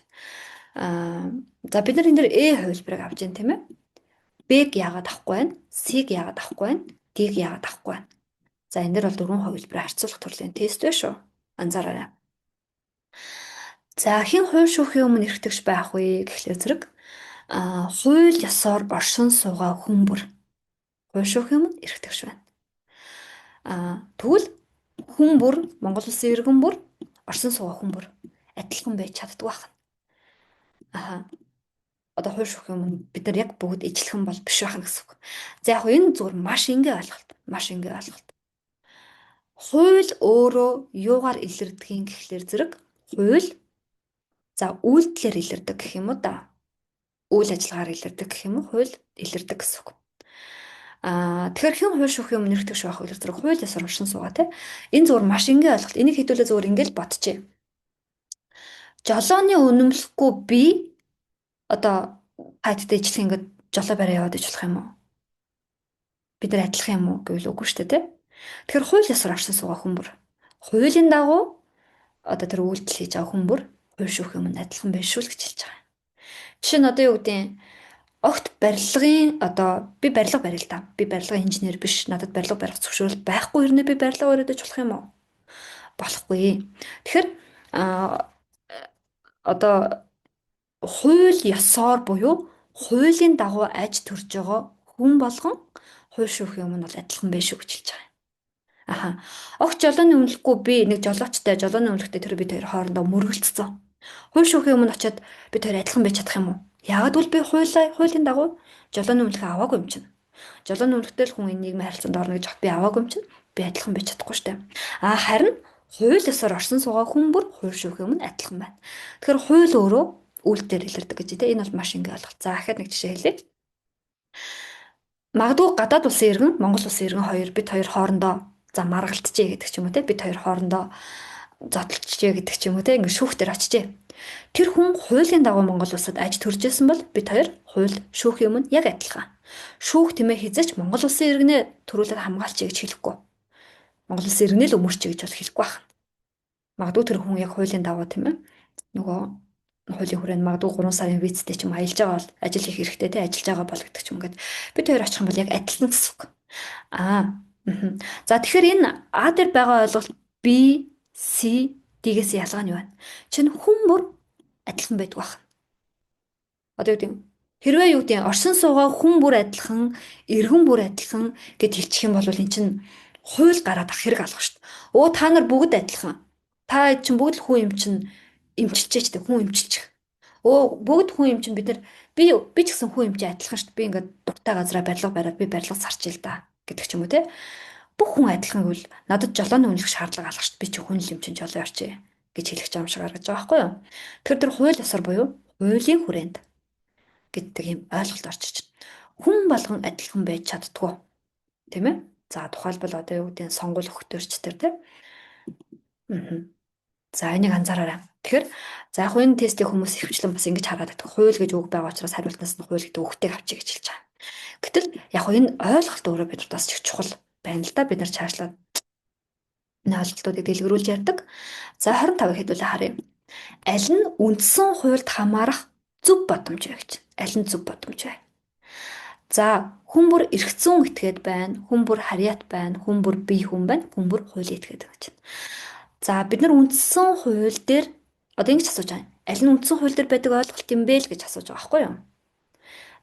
За бид нар энэ дээр хувилбарыг авч байна тийм ээ. Б-г яагаад авахгүй байна? С-г яагаад авахгүй байна? Д-г яагаад авахгүй байна? За энэ дээр бол 4 хувилбарыг харьцуулах төрлийн тест байна шүү. Анзаараарай. За хэн хууль шүүхийн өмнө эрх тэгш байх вэ гэхлээр зэрэг хууль ёсоор оршин суугаа хүмүүр хууль шүүхийн өмнө эрх тэгш байна. Тэгвэл хүмүүр Монгол улсын иргэн бүр оршин суугаа хүмүүр адилхан байж чаддгүй байна. Одоо хууль шүүхийн өмнө бид нар яг бүгд ижилхэн бол биш байх гэсэн үг. За яг энэ зүгээр маш энгийн ойлголт. Маш энгийн ойлголт. Хууль өөрөө юугаар илэрдгийг гэхлээр зэрэг хууль за үйлдэлээр илэрдэг гэх юм уу да. Үйл ажиллагаар илэрдэг гэх юм уу? Хууль илэрдэг гэсэн үг. Тэгэхээр хэн хууль шүүхийн өмнө эрх тэгш байх вэ гэхлээр зэрэг хууль ёсоор оршин суугаа тий. Энэ зүгээр маш энгийн ойлголт. Энийг хэдүүлээ зүгээр ингээл бодчихъя. Жолооны үнэмлэхгүй би одоо хайттай ижилхэн ингээд жолоо барай яваад иж болох юм уу? Бид нар адилхан юм уу гэвэл үгүй шүү дээ тий. Тэгэхээр хууль ёсоор оршин суугаа хүмүүр. Хуулийн дагуу одоо тэр үйлдэл хийж байгаа хүмүүр хууль шүүхийн өмнө адилхан байх шүү л гэж хэлж байгаа. Жишээ нь одоо юу гэдэг нь огт барилгын одоо би барилга барил та. Би барилгын инженер биш. Надад барилга барих зөвшөөрөл байхгүй хэрнээ би барилга бариад иж болох юм уу? Болохгүй. Тэгэхээр одоо хууль ёсоор буюу хуулийн дагуу аж төрж байгаа хүн болгон хууль шүүхийн өмнө бол адилхан байх шүү гэж хэлж байгаа. Огт жолооны үнэлэхгүй би нэг жолоочтой жолооны үнэлэхтэй тэр бид хоёр хоорондоо мөргөлдсөн. Хууль шүүхийн өмнө очиод бид хоёр адилхан байж чадах юм уу? Яагад бол би хуулийн дагуу жолооны үнэлгээ аваагүй юм чинь. Жолооны үнэлэхтэй л хүн нийгмийн харилцаанд орно гэж би аваагүй юм чинь. Би адилхан байж чадахгүй штэ. Харин хууль ёсоор оршин суугаа хүн бүр хууль шүүхийн өмнө адилхан байна. Тэгэхээр хууль өөрөө үйлдэлээр илэрдэг гэж тийм. Энэ бол маш энгийн ойлголт. За дахиад нэг жишээ хэлье. Магадгүй гадаад улсын иргэн, Монгол улсын иргэн хоёр бид хоёр хоорондоо за маргалтжээ гэдэг ч юм уу те. Бид хоёр хоорондоо зодтолчжээ гэдэг ч юм уу те. Ингээд шүүхтэр очижээ. Тэр хүн хуулийн дагуу Монгол улсад аж төрж исэн бол бид хоёр хууль шүүхийн өмнө яг адилхан. Шүүх тэмээ хязгаарч Монгол улсын иргэнээ төрүүлээд хамгаалчих гэж хэлэхгүй. Монгол улсын иргэнээ л өмөрч гэж бол хэлэхгүй байна. Магадгүй тэр хүн яг хуулийн дагуу тийм ээ. Нөгөө хуулийн хүрээнд магадгүй 3 сарын визтэй ч юм аялж байгаа бол ажил хийх хэрэгтэй те ажиллаж байгаа бол гэдэг ч юм ингээд бид хоёр очих юм бол яг адилхан гэсэн үг. За тэгэхээр энэ А дээр байгаа ойлголт B, C, D-гээс ялгаа нь юу вэ? Чинь хүн бүр адилхан байдаг байна. Одоо юу гэдэг юм? Хэрвээ юу гэдэг оршин суугаа хүн бүр адилхан, иргэн бүр адилхан гэд хэлчих юм бол эн чинь хууль гараад ах хэрэг алга шүү дээ. Та нар бүгд адилхан. Та чинь бүгд л хүн юм чинь эмчилчихэж дээ хүн эмчилчих. Бүгд хүн юм чинь бид нар би ч гэсэн хүн юм чинь адилхан шүү дээ. Би ингээд дуртай газараа барилга бариад би барилга сарчил да гэдэг ч юм уу те. Бүх хүн адилхан гэвэл надад жолооны үнэлэх шаардлага алга шүү дээ. Би чи хүн юм чинь жолоо орчээ гэж хэлэх юм шиг харагдаж байгаа байхгүй юу? Тэгэхээр тэр хууль ёсоор буюу хуулийн хүрээнд гэдэг юм ойлголт орчиж байна. Хүн болгон адилхан байж чаддгүй. Тийм ээ? За тухайлбал одоо юу гэдэг нь сонгуул өгтөрч төр тийм. За энийг анзаараарай. Тэгэхээр за яг энэ тестийг хүмүүс ихвчлэн бас ингэж хараад байдаг. Хууль гэж үг байгаа учраас хариултнаас нь хууль гэдэг үгтэйг авчиг гэж хэлж байгаа. Гэтэл яг энэ ойлголт өөрөө бидэд бас их чухал байна л да. Бид нар цаашлаад энэ ойлголтуудыг дэлгэрүүлж ярьдаг. За 25-ыг хэдүүлээ харъя. Аль нь үндсэн хуульд хамаарах зөв бодомж вэ гэж. Аль нь зөв бодомж вэ? За хүн бүр эрх зүйн этгээд байна, хүн бүр харьяат байна, хүн бүр бие хүн байна, хүн бүр хуулийн этгээд байна гэж. За бид нар үндсэн хууль дээр одоо ингэж асууж байгаа. Аль нь үндсэн хууль дээр байдаг ойлголт юм бэ л гэж асууж байгаа байхгүй юу?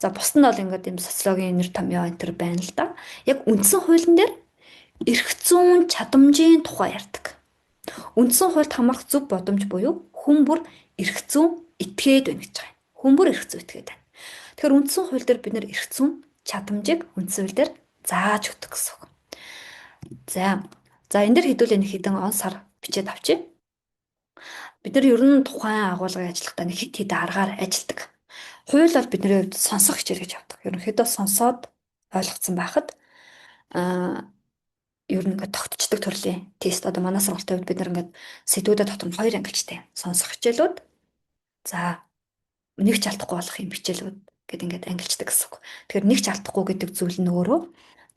За бусд нь бол ингээд юм социологийн нэр томьёо энэ төр байна л да. Яг үндсэн хуулийн дээр эрх зүйн чадамжийн тухай ярьдаг. Үндсэн хуульд хамаарах зөв бодомж буюу хүн бүр эрх зүйн этгээд байна гэж байгаа. Хүн бүр эрх зүйн этгээд байна. Тэгэхээр үндсэн хууль дээр бид нэр эрх зүйн чадамжийг үндсэн хууль дээр зааж өгдөг гэсэн үг. За. За энэ дэр хэдүүлээ нэг хэдэн он сар бичээд авчи. Бид нар ер нь тухайн агуулгын ажиллагаатаа нэг хэд хэдэн аргаар ажилладаг. Хууль бол бидний хувьд сонсох хичээл гэж явдаг. Ерөнхийдөө сонсоод ойлгоцсон байхад аа ер нь ингээд тогтцдог төрлийн тест. Одоо манай сургалтын хувьд бид нар ингээд сэдвүүдэд дотор нь 2 ангилжтай. Сонсох хичээлүүд. За нэг ч алдахгүй болох юм хичээлүүд гэд ингээд ангилждаг гэсэн үг. Тэгэхээр нэг ч алдахгүй гэдэг зүйл нь өөрөө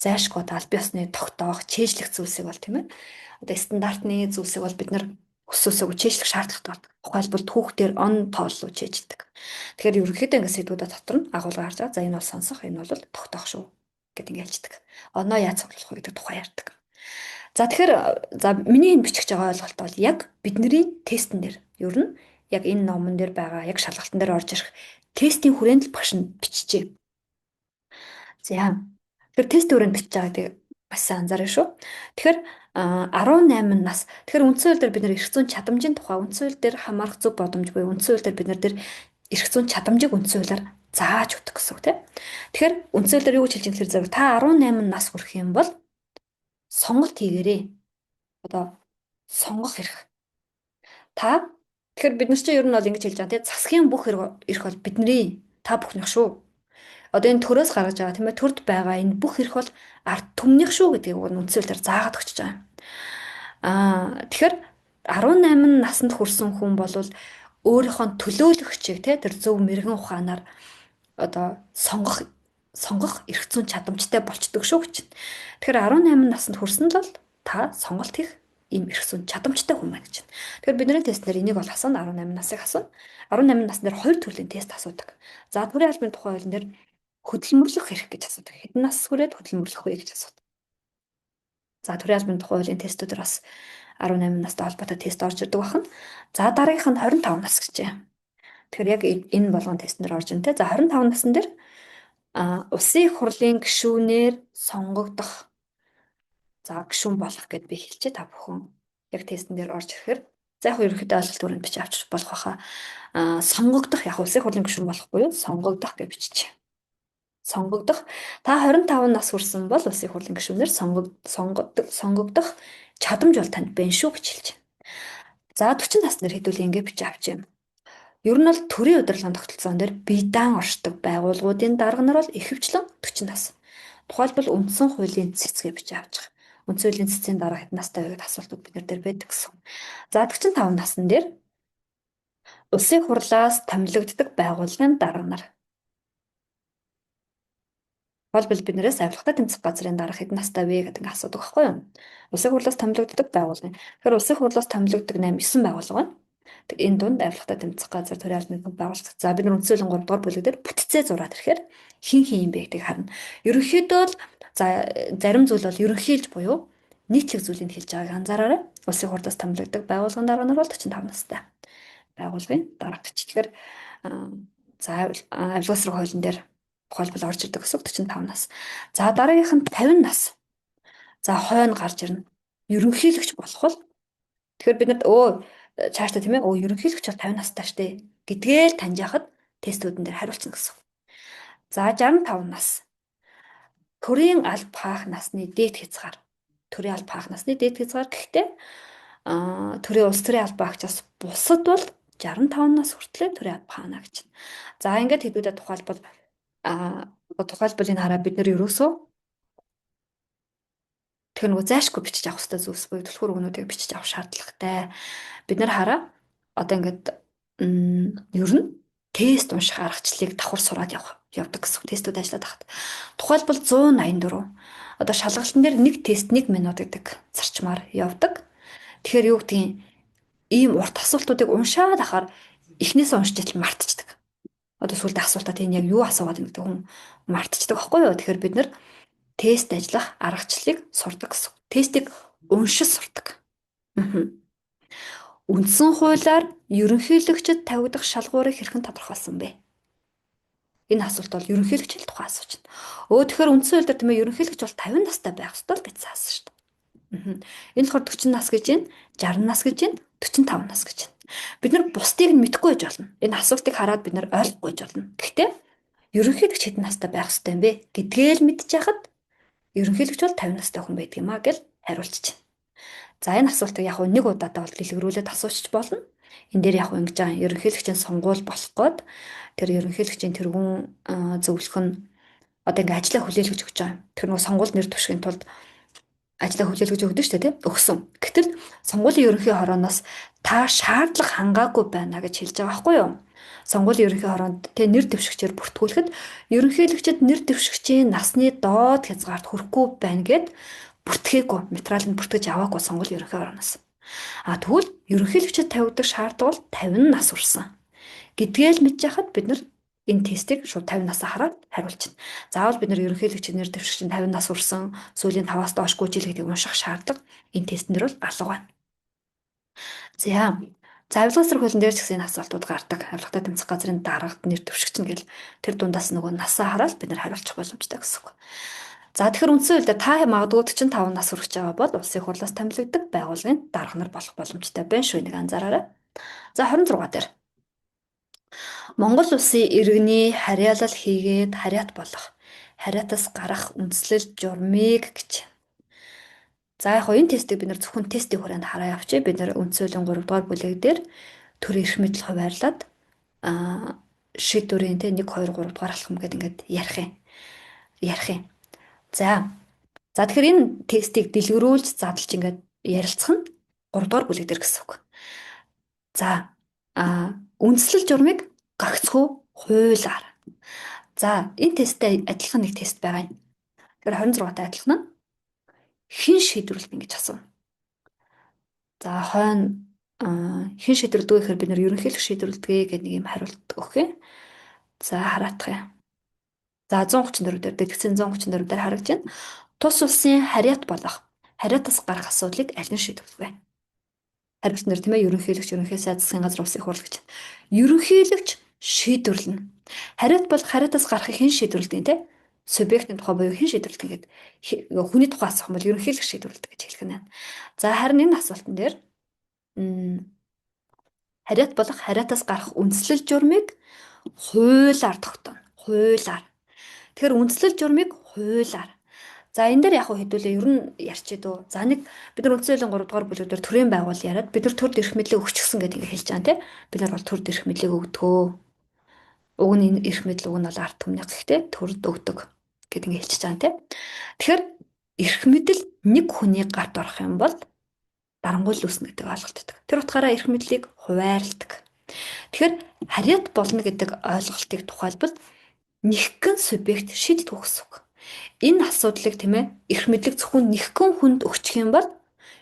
зайлшгүй аль биесны тогтоох, чэйжлэх зүйлсийг бол тийм ээ. Одоо стандартны зүйлсийг бол бид нар өсөөсөө чэйжлэх шаардлагатай болдог. Тухайлбал түүхтэр он тооллоо чэйждэг. Тэгэхээр ерөнхийдөө ингээд сэдвүүдэд дотор нь агуулга харж байгаа. За энэ бол сонсох, энэ бол тогтоох шүү гэд ингээд ялждаг. Оноо яаж цуглах вэ гэдэг тухай ярьдаг. За тэгэхээр за миний энэ бичих байгаа ойлголт бол яг бидний тестэн дээр ер нь яг энэ номон дээр байгаа яг шалгалтын дээр орж ирэх тестийн хүрээнд л багш нь биччихэ. За тэгэхээр тест хүрээнд бичиж байгааг бас сайн анзаарах шүү. Тэгэхээр 18 нас. Тэгэхээр үндсэн хууль дээр бид нэр эрх зүйн чадамжийн тухай үндсэн хууль дээр хамаарах зөв боломж буюу үндсэн хууль дээр бид нар дээр эрх зүйн чадамжийг үндсэн хуулиар зааж өгдөг гэсэн үг тийм. Тэгэхээр үндсэн хууль дээр юу гэж хэлж байгаа гэхээр та 18 нас хүрэх юм бол сонголт хийгээрэй. Одоо сонгох эрх. Та тэгэхээр бид нар чинь ер нь бол ингэж хэлж байгаа тийм засгийн бүх эрх бол бидний та бүхнийх шүү. Одоо энэ төрөөс гаргаж байгаа тийм ээ төрд байгаа энэ бүх эрх бол ард түмнийх шүү гэдгийг үндсэлээр заагаад өгч байгаа юм. Тэгэхээр 18 наснд хүрсэн хүн бол өөрийнхөө төлөөлөгчийг тэр зөв мэрэгэн ухаанаар одоо сонгох эрх зүйн чадамжтай болчдөг шүү гэж. Тэгэхээр 18 наснд хүрсэн л та сонголт хийх ийм эрх зүйн чадамжтай хүн байна гэж. Тэгэхээр бидний тестнэр энийг бол асууна 18 насыг асууна. 18 наснаар 2 төрлийн тест асуудаг. За төрийн албаны тухай хуулийн дээр хөдөлмөрлөх эрх гэж асуудаг. Хэдэн нас хүрээд хөдөлмөрлөх вэ гэж асуудаг. За төрийн албаны тухай хуулийн тестүүдээр бас 18 настай холбоотой тест орж ирдэг байна. За дараагийнх нь 25 нас гэж байна. Тэгэхээр яг энэ болгон тестнэр орж ин тэ. За 25 насн дээр улсын их хурлын гишүүнээр сонгогдох за гишүүн болох гэд би хэлчихэ та бүхэн яг тестэн дээр орж ирэхээр за яг ерөнхийдөө ойлголт өрөнд бичиж авчих болох хаа сонгогдох яг улсын их хурлын гишүүн болохгүй юу сонгогдох гэж бичиж сонгогдох та 25 нас хүрсэн бол улсын их хурлын гишүүнээр сонгогдох чадамж бол танд байна шүү гэж хэлж байна. За 40 наснаар хэдүүлээ ингэ бичиж авчих юм. Ер нь бол төрийн удирдлагын тогтолцоон дээр бие даан оршдог байгууллагуудын дарга нар бол ихэвчлэн 40 нас. Тухайлбал үндсэн хуулийн цэцгээ бичиж авчих. Үндсэн хуулийн цэцгийн дараа хэдэн настай вэ гэдэг асуултууд бид нар дээр байдаг гэсэн. За 45 насн дээр улсын хурлаас томилогддог байгууллагын дарга нар. Тухайлбал биднээс авилгатай тэмцэх газрын дарга хэдэн настай вэ гэдэг асуудаг байхгүй юу? Улсын хурлаас томилогддог байгууллагын. Тэгэхээр улсын хурлаас томилогддог 8-9 байгууллага байна. Энэ дунд авилгатай тэмцэх газар төрийн албаны байгууллага. За бид нар үндсэлийн 3 дугаар бүлэг дээр бүтцээ зураад ирэхээр хин юм бэ гэдгийг харна. Ерөнхийдөө л за зарим зүйл бол ерөнхийлж буюу нийтлэг зүйлийг хэлж байгааг анзаараарай. Улсын хурлаас томилогддог байгууллагын дарга нар бол 45 настай. Байгууллагын дарга гэж. Тэгэхээр за авилгасрах хуулийн дээр тухайлбал орж ирдэг гэсэн 45 нас. За дараагийнх нь 50 нас. За хойно гарч ирнэ. Ерөнхийлөгч болох бол тэгэхээр бид нарт цаашдаа тийм ээ ерөнхийлөгч бол 50 настай штэ гэдгээл таньж яхад тестүүдэн дээр хариулсан гэсэн. За 65 нас. Төрийн алба хаах насны дээд хязгаар. Төрийн алба хаах насны дээд хязгаар гэхдээ төрийн улс төрийн алба хаагчаас бусад бол 65 нас хүртлээр төрийн алба хаана гэж. За ингээд хэдүүдэд тухайлбал энэ хараа бид нэр ерөөсөө тэр нөгөө зайшгүй бичиж авах хэрэгтэй зүйлс буюу түлхүүр өгнүүдийг бичиж авах шаардлагатай. Бид нар хараа одоо ингээд ер нь тест унших аргачлалыг давхар сураад явдаг гэсэн тестүүд ажиллаад тахад. Тухайлбал 184. Одоо шалгалтын дээр нэг тест 1 минут гэдэг зарчмаар явдаг. Тэгэхээр юу гэдгийг ийм урт асуултуудыг уншаад ахаар эхнээсээ уншиж идэл мартчихдаг. Одоо сүүлдээ асуултаа тийм яг юу асуугаад байна гэдэг хүн мартчихдаг байхгүй юу? Тэгэхээр бид нар тест ажиллах аргачлалыг сурдаг гэсэн. Тестийг уншиж сурдаг. Үндсэн хуулиар ерөнхийлөгчөд тавигдах шалгуурыг хэрхэн тодорхойлсон бэ? Энэ асуулт бол ерөнхийлөгч л тухайн асууж байна. Тэгэхээр үндсэн хууль дээр тийм ээ ерөнхийлөгч бол 50 настай байх ёстой л гэж заасан шүү дээ. Энэ болохоор 40 нас гэж байна, 60 нас гэж байна, 45 нас гэж байна. Бид нар бусдыг нь мэдэхгүй байж болно. Энэ асуултыг хараад бид нар ойлгохгүй байж болно. Гэхдээ ерөнхийлөгч хэдэн настай байх ёстой юм бэ гэдгээ л мэдчих яхад Ерөнхийлөгч бол 50 настай хүн байдаг юм а гэж хариулчих. За энэ асуултыг яг нэг удаадаа бол дэлгэрүүлээд асуучих болно. Энэ дээр яг ингэж байгаа ерөнхийлөгчийн сонгуул болох гээд тэр ерөнхийлөгчийн тэргүүн зөвлөх нь одоо ингээ ажлаа хүлээлгэж өгч байгаа. Тэр нөгөө сонгуул нэр дэвшгийн тулд ажлаа хүлээлгэж өгдөө шүү дээ, тийм өгсөн. Гэтэл сонгуулийн ерөнхий хорооноос та шаардлага хангаагүй байна гэж хэлж байгаа байхгүй юу? Сонгуулийн ерөнхий хороонд тэ нэр дэвшигчээр бүртгүүлэхэд ерөнхийлөгчд нэр дэвшигчийн насны доод хязгаарт хүрэхгүй байна гэд бүртгээгүй, материал нь бүртгэж аваагүй сонгуулийн ерөнхий хорооноос. Тэгвэл ерөнхийлөгчд тавигдах шаардлага бол 50 нас хүрсэн гэдгээл мэдж яхад бид нар энэ тестийг шууд 50 насаа хараад хариулчихна. Заавал бид нар ерөнхийлөгч нэр дэвшигч нь 50 нас хүрсэн, сүүлийн 5-аас доошгүй жил гэдгийг унших шаардлага энэ тест нэр бол алга байна. За авилгын сар хуулийн дээр ч гэсэн энэ асуултууд гардаг. Авилгатай тэмцэх газрын даргад нэр дэвшигч нь гэл тэр дундаас нөгөө насаа хараад бид нар хариулчих боломжтой гэсэн үг. За тэгэхээр үндсэн хуулиар та магадгүй 45 нас хүрч байгаа бол улсын хурлаас томилогддог байгууллагын дарга нар болох боломжтой байна шүү, нэг анзаараарай. За 26 дээр Монгол улсын иргэний харьяалал хийгээд харьяат болох, харьяатаас гарах үндслэл журмыг гэж. За яг энэ тестийг бид нар зөвхөн тестийн хүрээнд хараа явчих. Бид нар үндсөөлөн 3 дугаар бүлэг дээр төр эрх мэдэл хуваарлаад шийдвэрийн тэ 1 2 3 дугаар алхам гэдэг ингээд ярих юм. За тэгэхээр энэ тестийг дэлгэрүүлж задлж ингээд ярилцах нь 3 дугаар бүлэг дээр гэсэн үг. За үндслэл журмыг гагцхүү хуулиар. За энэ тесттэй адилхан нэг тест байгаа юм. Тэгэхээр 26-тай адилхан нь хэн шийдвэрлэдэг гэж асууна. За хойно хэн шийдвэрлэдэг вэ гэхээр бид нар ерөнхийлөгч шийдвэрлэдэг гэдэг нэг юм хариулт өгөх юм. За хараадах юм. За 134 дээр дэлгэцэн 134 дээр харагдж байна. Тус улсын харьяат болох, харьяатаас гарах асуудлыг аль нь шийдвэрлэх вэ? Хариулт нэр тийм ээ ерөнхийлөгч, ерөнхий сайд засгийн газар улсын хурлагч. Ерөнхийлөгч шийдвэрлэнэ. Харьяат бол харьяатаас гарахыг хэн шийдвэрлэдэг те? Субъектийн тухай буюу хэн шийдвэрлэдэг гэдэг хүний тухай асуух юм бол ерөнхийлөгч шийдвэрлэдэг гэж хэлэх нь байна. За харин энэ асуултан дээр харьяат болох харьяатаас гарах үндслэл журмыг хуулиар тогтооно. Хуулиар. Тэгэхээр үндслэл журмыг хуулиар. За энэ дээр яг хэдүүлээ ер нь ярьчээ дөө. За нэг бид нар үндсэлийн 3 дугаар бүлэгдэр төрийн байгуул яриад бид нар төр эрх мэдлийг өгчихсөн гэдэг ингэ хэлж байгаа тийм. Бид нар бол төр эрх мэдлийг өгдөгөө. Уг нь энэ эрх мэдэл уг нь бол ард түмний гэхдээ төрд өгдөг гэдэг ингэ хэлчихэж байгаа тийм. Тэгэхээр эрх мэдэл нэг хүний гарт орох юм бол дарангуул үүснэ гэдэг ойлголт өгдөг. Тэр утгаараа эрх мэдлийг хуваарладаг. Тэгэхээр харьяат болно гэдэг ойлголтыг тухайлбал нэгхэн субъект шийддэг гэсэн үг. Энэ асуудлыг тийм ээ эрх мэдлэг зөвхөн нэгхэн хүнд өгчих юм бол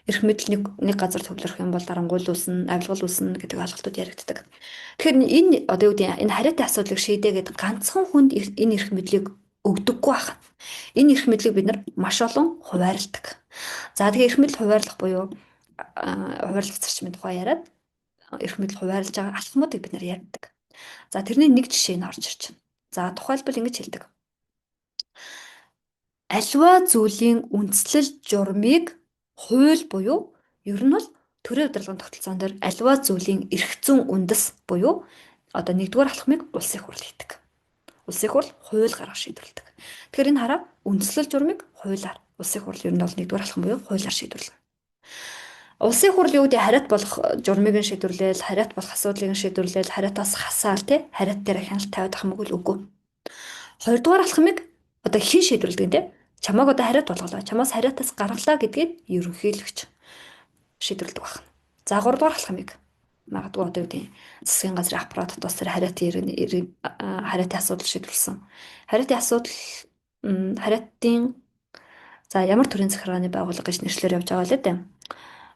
эрх мэдэл нэг газар төвлөрөх юм бол дарангуул үүснэ, авилгал үүснэ гэдэг ойлголтууд яригддаг. Тэгэхээр энэ одоо юу гэдэг энэ харьяатын асуудлыг шийдээ гэдэг ганцхан хүнд энэ эрх мэдлийг өгдөггүй байна. Энэ эрх мэдлийг бид нар маш олон хуваарладаг. За тэгээ эрх мэдэл хуваарлах буюу хуваарлах зарчмын тухай яриад эрх мэдэл хуваарлаж байгаа алхмуудыг бид нар ярьдаг. За тэрний нэг жишээ нь орж ирж байна. За тухайлбал ингэж хэлдэг. Аливаа зүйлийн үндслэл журмыг хууль буюу ер нь бол төрийн удирдлагын тогтолцоон дээр аливаа зүйлийн эрх зүйн үндэс буюу одоо нэгдүгээр алхмыг улсын хурл хийдэг. Улсын хурл хууль гаргаж шийдвэрлэдэг. Тэгэхээр энэ хараа үндслэл журмыг хуулиар улсын хурл ер нь бол нэгдүгээр алхам буюу хуулиар шийдвэрлэнэ. Улсын хурл юу гэдэг харьяат болох журмыг нь шийдвэрлээл, харьяат болох асуудлыг нь шийдвэрлээл, харьяатаас хасаал тий харьяат дээр хяналт тавиад ах мөгөл үгүй. Хоёрдугаар алхмыг одоо хэн шийдвэрлэдэг те? Чамааг одоо харьяат болголоо. Чамаас харьяатаас гаргалаа гэдгийг ерөнхийлөгч шийдвэрлэдэг байна. За 3 дугаар алхмыг магадгүй одоо юу гэдэг засгийн газрын аппарат дотоос тэр харьяатын асуудал шийдвэрлсэн. Харьяатын за ямар төрлийн захиргааны байгууллага гэж нэршлэр явж байгаа л дээ.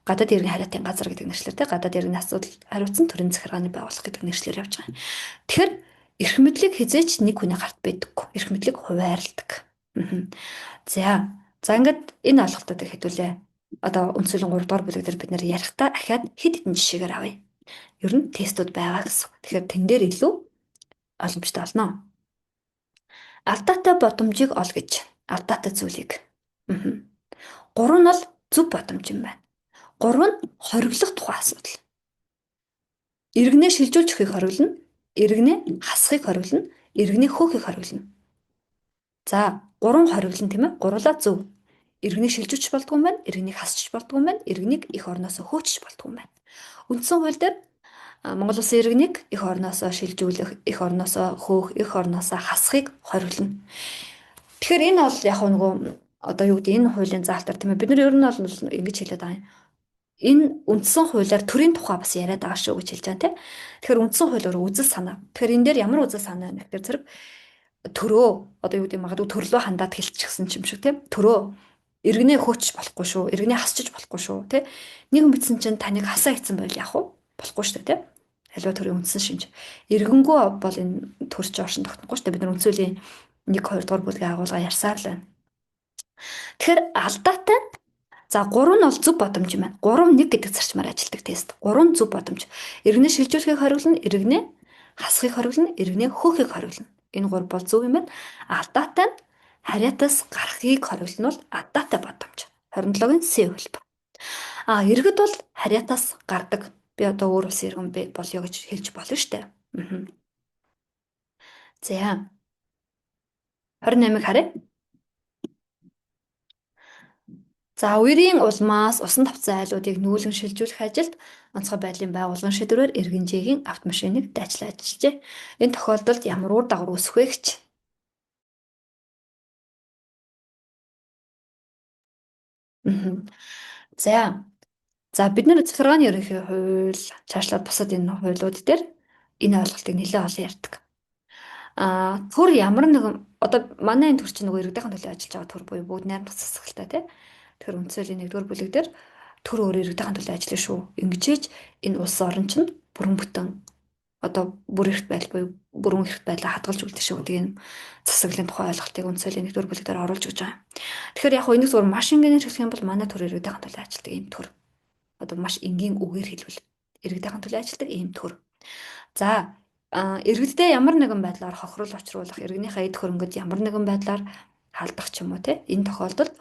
Гадаад иргэн харьяатын газар гэдэг нэршлэр те гадаад иргэн асуудал хариуцсан төрлийн захиргааны байгууллага гэдэг нэршлэр явж байгаа. Тэгэхээр эрх мэдлийг хизээч нэг хүний гарт байдаггүй. Эрх мэдлийг хуваарладаг. За ингээд энэ ойлголтуудыг хэдүүлээ. Одоо үндсэлийн 3 дугаар бүлэг дээр бид нэр ярихдаа ахаад хэд хэдэн жишээгээр авъя. Ер нь тестүүд байгаа гэсэн. Тэгэхээр тэн дээр илүү ойлгомжтой болно. Алдаатай бодомжийг ол гэж. Алдаатай зүйлийг. 3 нь бол зөв бодомж юм байна. 3 нь хориглох тухай асуудал. Иргэнээ шилжүүлж өгөхийг хориглоно. Иргэнээ хасахыг хориглоно. Иргэнээ хөөхийг хориглоно. За, гурван хориглон тийм ээ. Гурлаа зөв. Иргэнийг шилжүүлж болдгүй юм байна. Иргэнийг хасчих болдгүй юм байна. Иргэнийг эх орноосоо хөөчих болдгүй юм байна. Үндсэн хууль дээр Монгол улсын иргэнийг эх орноосоо шилжүүлэх, эх орноосоо хөөх, эх орноосоо хасахыг хориглоно. Тэгэхээр энэ бол яг нөгөө одоо юу гэдэг энэ хуулийн заалтар тийм ээ. Бид нар ер нь бол ингэж хэлээд байгаа юм. Энэ үндсэн хуулиар төрийн тухай бас яриад байгаа шүү гэж хэлж байгаа тийм. Тэгэхээр үндсэн хуулиар үзэл санаа. Тэгэхээр энэ дээр ямар үзэл санаа байна гэхээр зэрэг төрөө одоо юу гэдэг магадгүй төрлөө хандаад хэлчихсэн юм шиг тийм. Төрөө иргэнээ хөөчих болохгүй шүү. Иргэнээ хасчих болохгүй шүү тийм. Нэг хүн бичсэн чинь таныг хасаа хийсэн байл яах вэ? Болохгүй шүү тийм. Аливаа төрийн үндсэн шинж. Иргэнгүү бол энэ төрч оршин тогтнохгүй шүү дээ. Бид нар үндсүүлийн 1 2 дугаар бүлгийн агуулга ярьсаар л байна. Тэгэхээр алдаатай. За 3 нь бол зөв бодомж юм байна. 3 1 гэдэг зарчмаар ажилладаг тест. 3 зөв бодомж. Иргэнээ шилжүүлэхийг хориглоно, иргэнээ хасахыг хориглоно, иргэнээ хөөхийг хориглоно. Энэ 3 бол зөв юм байна. Алдаатай нь хариатаас гарахыг хориглоно бол алдаатай бодомж. 27-гийн С хэлбэр. Иргэд бол хариатаас гардаг. Би одоо өөр улсын иргэн болёо гэж хэлж болно шүү дээ. За 28-ыг харъя. За үерийн улмаас усан тавцан айлуудыг нүүлгэн шилжүүлэх ажилд онцгой байдлын байгууллагын шийдвэрээр иргэнжээгийн автомашиныг дайчлан ажиллажээ. Энэ тохиолдолд ямар үр дагавар үүсэх вэ гэж. Мгм. За бид нар захиргааны ерөнхий хууль цаашлаад бусад энэ хуулиуд дээр энэ ойлголтыг нэлээд олон ярьдаг. Төр ямар нэгэн одоо манай энэ төр чинь нөгөө иргэдийн төлөө ажиллаж байгаа төр буюу бүгд найрамдах засаглалтай тий. Тэгэхээр үндсэлийн 1-р бүлэг дээр төр өөр иргэдийн төлөө ажиллана шүү. Ингэжээж энэ улс орон чинь бүрэн бүтэн одоо бүр эрхт байдал буюу бүрэн эрхт байдлаа хадгалж үлдэх шүү гэдэг энэ засаглалын тухай ойлголтыг үндсэлийн 1-р бүлэг дээр оруулж өгч байгаа юм. Тэгэхээр яг энэ зүгээр маш энгийнээр хэлэх юм бол манай төр иргэдийн төлөө ажилладаг ийм төр. Одоо маш энгийн үгээр хэлбэл иргэдийн төлөө ажилладаг ийм төр. За иргэддээ ямар нэгэн байдлаар хохирол учруулах, иргэнийхээ эд хөрөнгөд ямар нэгэн байдлаар халдах ч юм уу те энэ тохиолдолд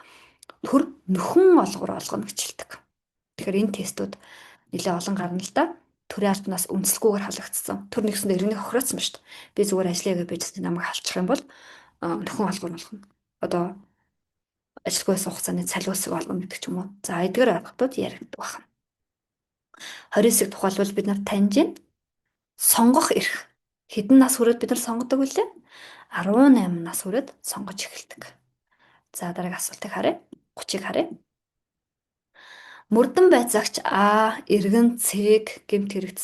төр нөхөн олгор олгоно гэж хэлдэг. Тэгэхээр энэ тестүүд нэлээ олон гарна л да. Төрийн албанаас үнэлэлгүйгээр халагдсан. Төр нэгсэндээ иргэнийг хохироцсон ба шүү дээ. Би зүгээр ажиллая гэж байж намайг халчих юм бол нөхөн олгор болгоно. Одоо ажилгүй байсан хугацааны цалиусыг олгоно гэдэг ч юм уу. За эдгээр ойлголтууд яригддаг байна. 29-ыг тухайлбал бид нар таньж байна. Сонгох эрх. Хэдэн нас хүрээд бид нар сонгодог вүлээ? 18 нас хүрээд сонгож эхэлдэг. За дараагийн асуултыг харъя. 30-ыг харъя. Мөрдөн байцаагч иргэн Цэг гэмт хэрэгт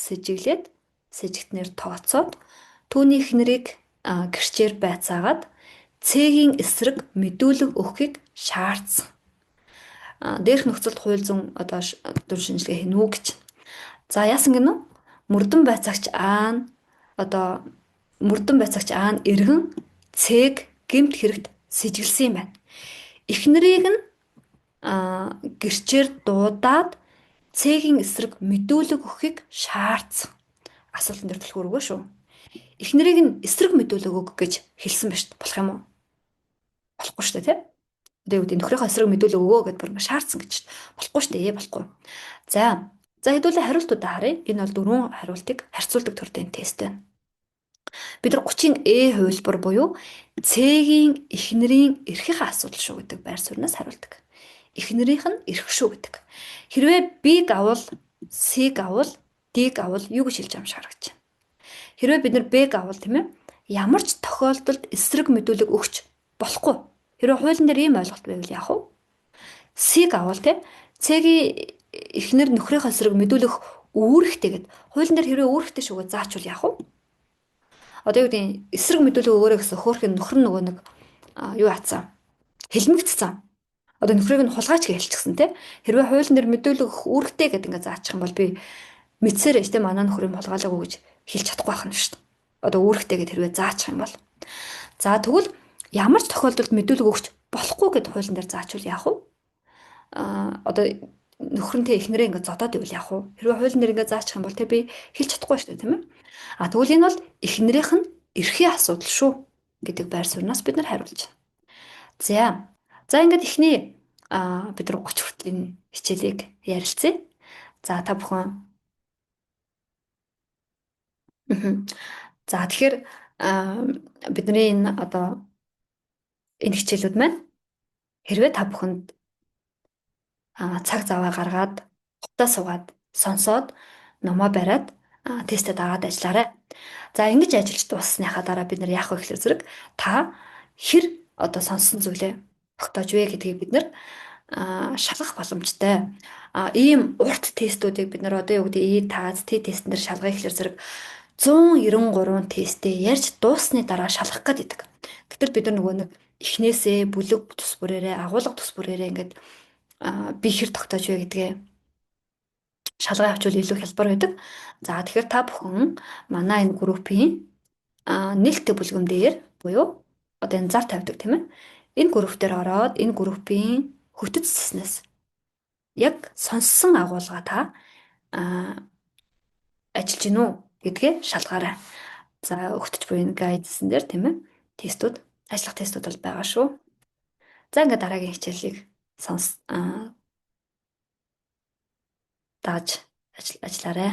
сэжигтнэр тооцоод түүний эхнэрийг гэрчээр байцаагаад Цэгийн эсрэг мэдүүлэг өгөхийг шаардсан. Дээрх нөхцөлд хууль зүйн одоо дүн шинжилгээ хийнэ үү гэж. За яасан гэнэ? Мөрдөн байцаагч нь иргэн Цэг гэмт хэрэгт сэжиглсэн юм байна. Эхнэрийг нь гэрчээр дуудаад Цэгийн эсрэг мэдүүлэг өгөхийг шаардсан. Асуултан дээр түлхүүр өгөө шүү. Эхнэрийг нь эсрэг мэдүүлэг өг гэж хэлсэн ба шүү дээ. Болох юм уу? Болохгүй шүү дээ, тийм. Одоо юу гэдэг нөхрийнхөө эсрэг мэдүүлэг өгөө гэдээ бүр шаардсан гэж шүү дээ. Болохгүй шүү дээ, болохгүй. За хэдүүлээ хариултуудаа харъя. Энэ бол 4 хариултыг харьцуулдаг төрлийн тест байна. Бид нар 30-ын хувилбар буюу Цэгийн эхнэрийн эрхийн асуудал шүү гэдэг байр сууриас хариулдаг. Эхнэрийнх нь эрх шүү гэдэг. Хэрвээ Б-г авал, С-г авал, Д-г авал юу гэж хэлж байгаа юм шиг харагдаж байна. Хэрвээ бид нар Б-г авал тийм ээ ямар ч тохиолдолд эсрэг мэдүүлэг өгч болохгүй. Хэрвээ хуулийн дээр ийм ойлголт байвал яах вэ? С-г авал тийм Цэгийн эхнэр нөхрийнхөө эсрэг мэдүүлэх үүрэгтэй гэд. Хуулийн дээр хэрвээ үүрэгтэй шүүгээ заачвал яах вэ? Одоо юу гэдэг эсрэг мэдүүлэг өгөөрэй гэсэн хөөхөн нөхөр нөгөө нэг юу атсан? Хэлмэгдсэн. Одоо нөхрийг нь хулгайч гэж хэлчихсэн тий. Хэрвээ хуулийн дээр мэдүүлэг өгөх үүрэгтэй гэдэг ингээ заачих юм бол би мэдсээр ээж тий манай нөхрийг хулгайлаагүй гэж хэлж чадахгүй байх нь шүү дээ. Одоо үүрэгтэй гэд хэрвээ заачих юм бол. За тэгвэл ямар ч тохиолдолд мэдүүлэг өгч болохгүй гэд хуулийн дээр заачвал яах вэ? Одоо нөхрөнтэй эхнэрээ ингээ зодоод ивэл яах вэ? Хэрвээ хуулийн дээр ингээ заачих юм бол тий би хэлж чадахгүй шүү дээ тийм ээ. Тэгвэл энэ бол эхнэрийнх нь эрхийн асуудал шүү гэдэг байр сууриас бид нар хариулж байна. За ингээд эхний бид нар 30 хүртлийн хичээлийг ярилцъя. За та бүхэн. За тэгэхээр бидний энэ одоо Энэ хичээлүүд маань хэрвээ та бүхэнд цаг заваа гаргаад хувцас суугаад сонсоод номоо бариад тестэд аваад ажиллаарай. За ингэж ажиллаж дууссныхаа дараа бид нар яах вэ гэхээр зэрэг та хэр одоо сонссон зүйлээ тогтоож вэ гэдгийг бид нар шалгах боломжтой. Ийм урт тестүүдийг бид нар одоо юу гэдэг И-ТАЗ, Т-тест дээр шалгах гэхээр зэрэг 193 тестээ ярьж дууссаны дараа шалгах гэдэг. Гэтэл бид нар нөгөө нэг эхнээсээ бүлэг тус бүрээрээ агуулга тус бүрээрээ ингээд би хэр тогтоож вэ гэдгээ шалгаа авчвал илүү хялбар байдаг. За тэгэхээр та бүхэн манай энэ группийн нээлттэй бүлгэн дээр буюу одоо энэ зар тавьдаг тийм ээ. Энэ групп дээр ороод энэ группийн хөтөц сэснээс яг сонссон агуулга та а, ажиллаж гинүү гэдгээ шалгаарай. За өгтөж буй энэ гайдсан дээр тийм ээ. Тестүүд, ажиллах тестүүд бол байгаа шүү. За ингээд дараагийн хичээлийг сонс дааж ажиллаарай.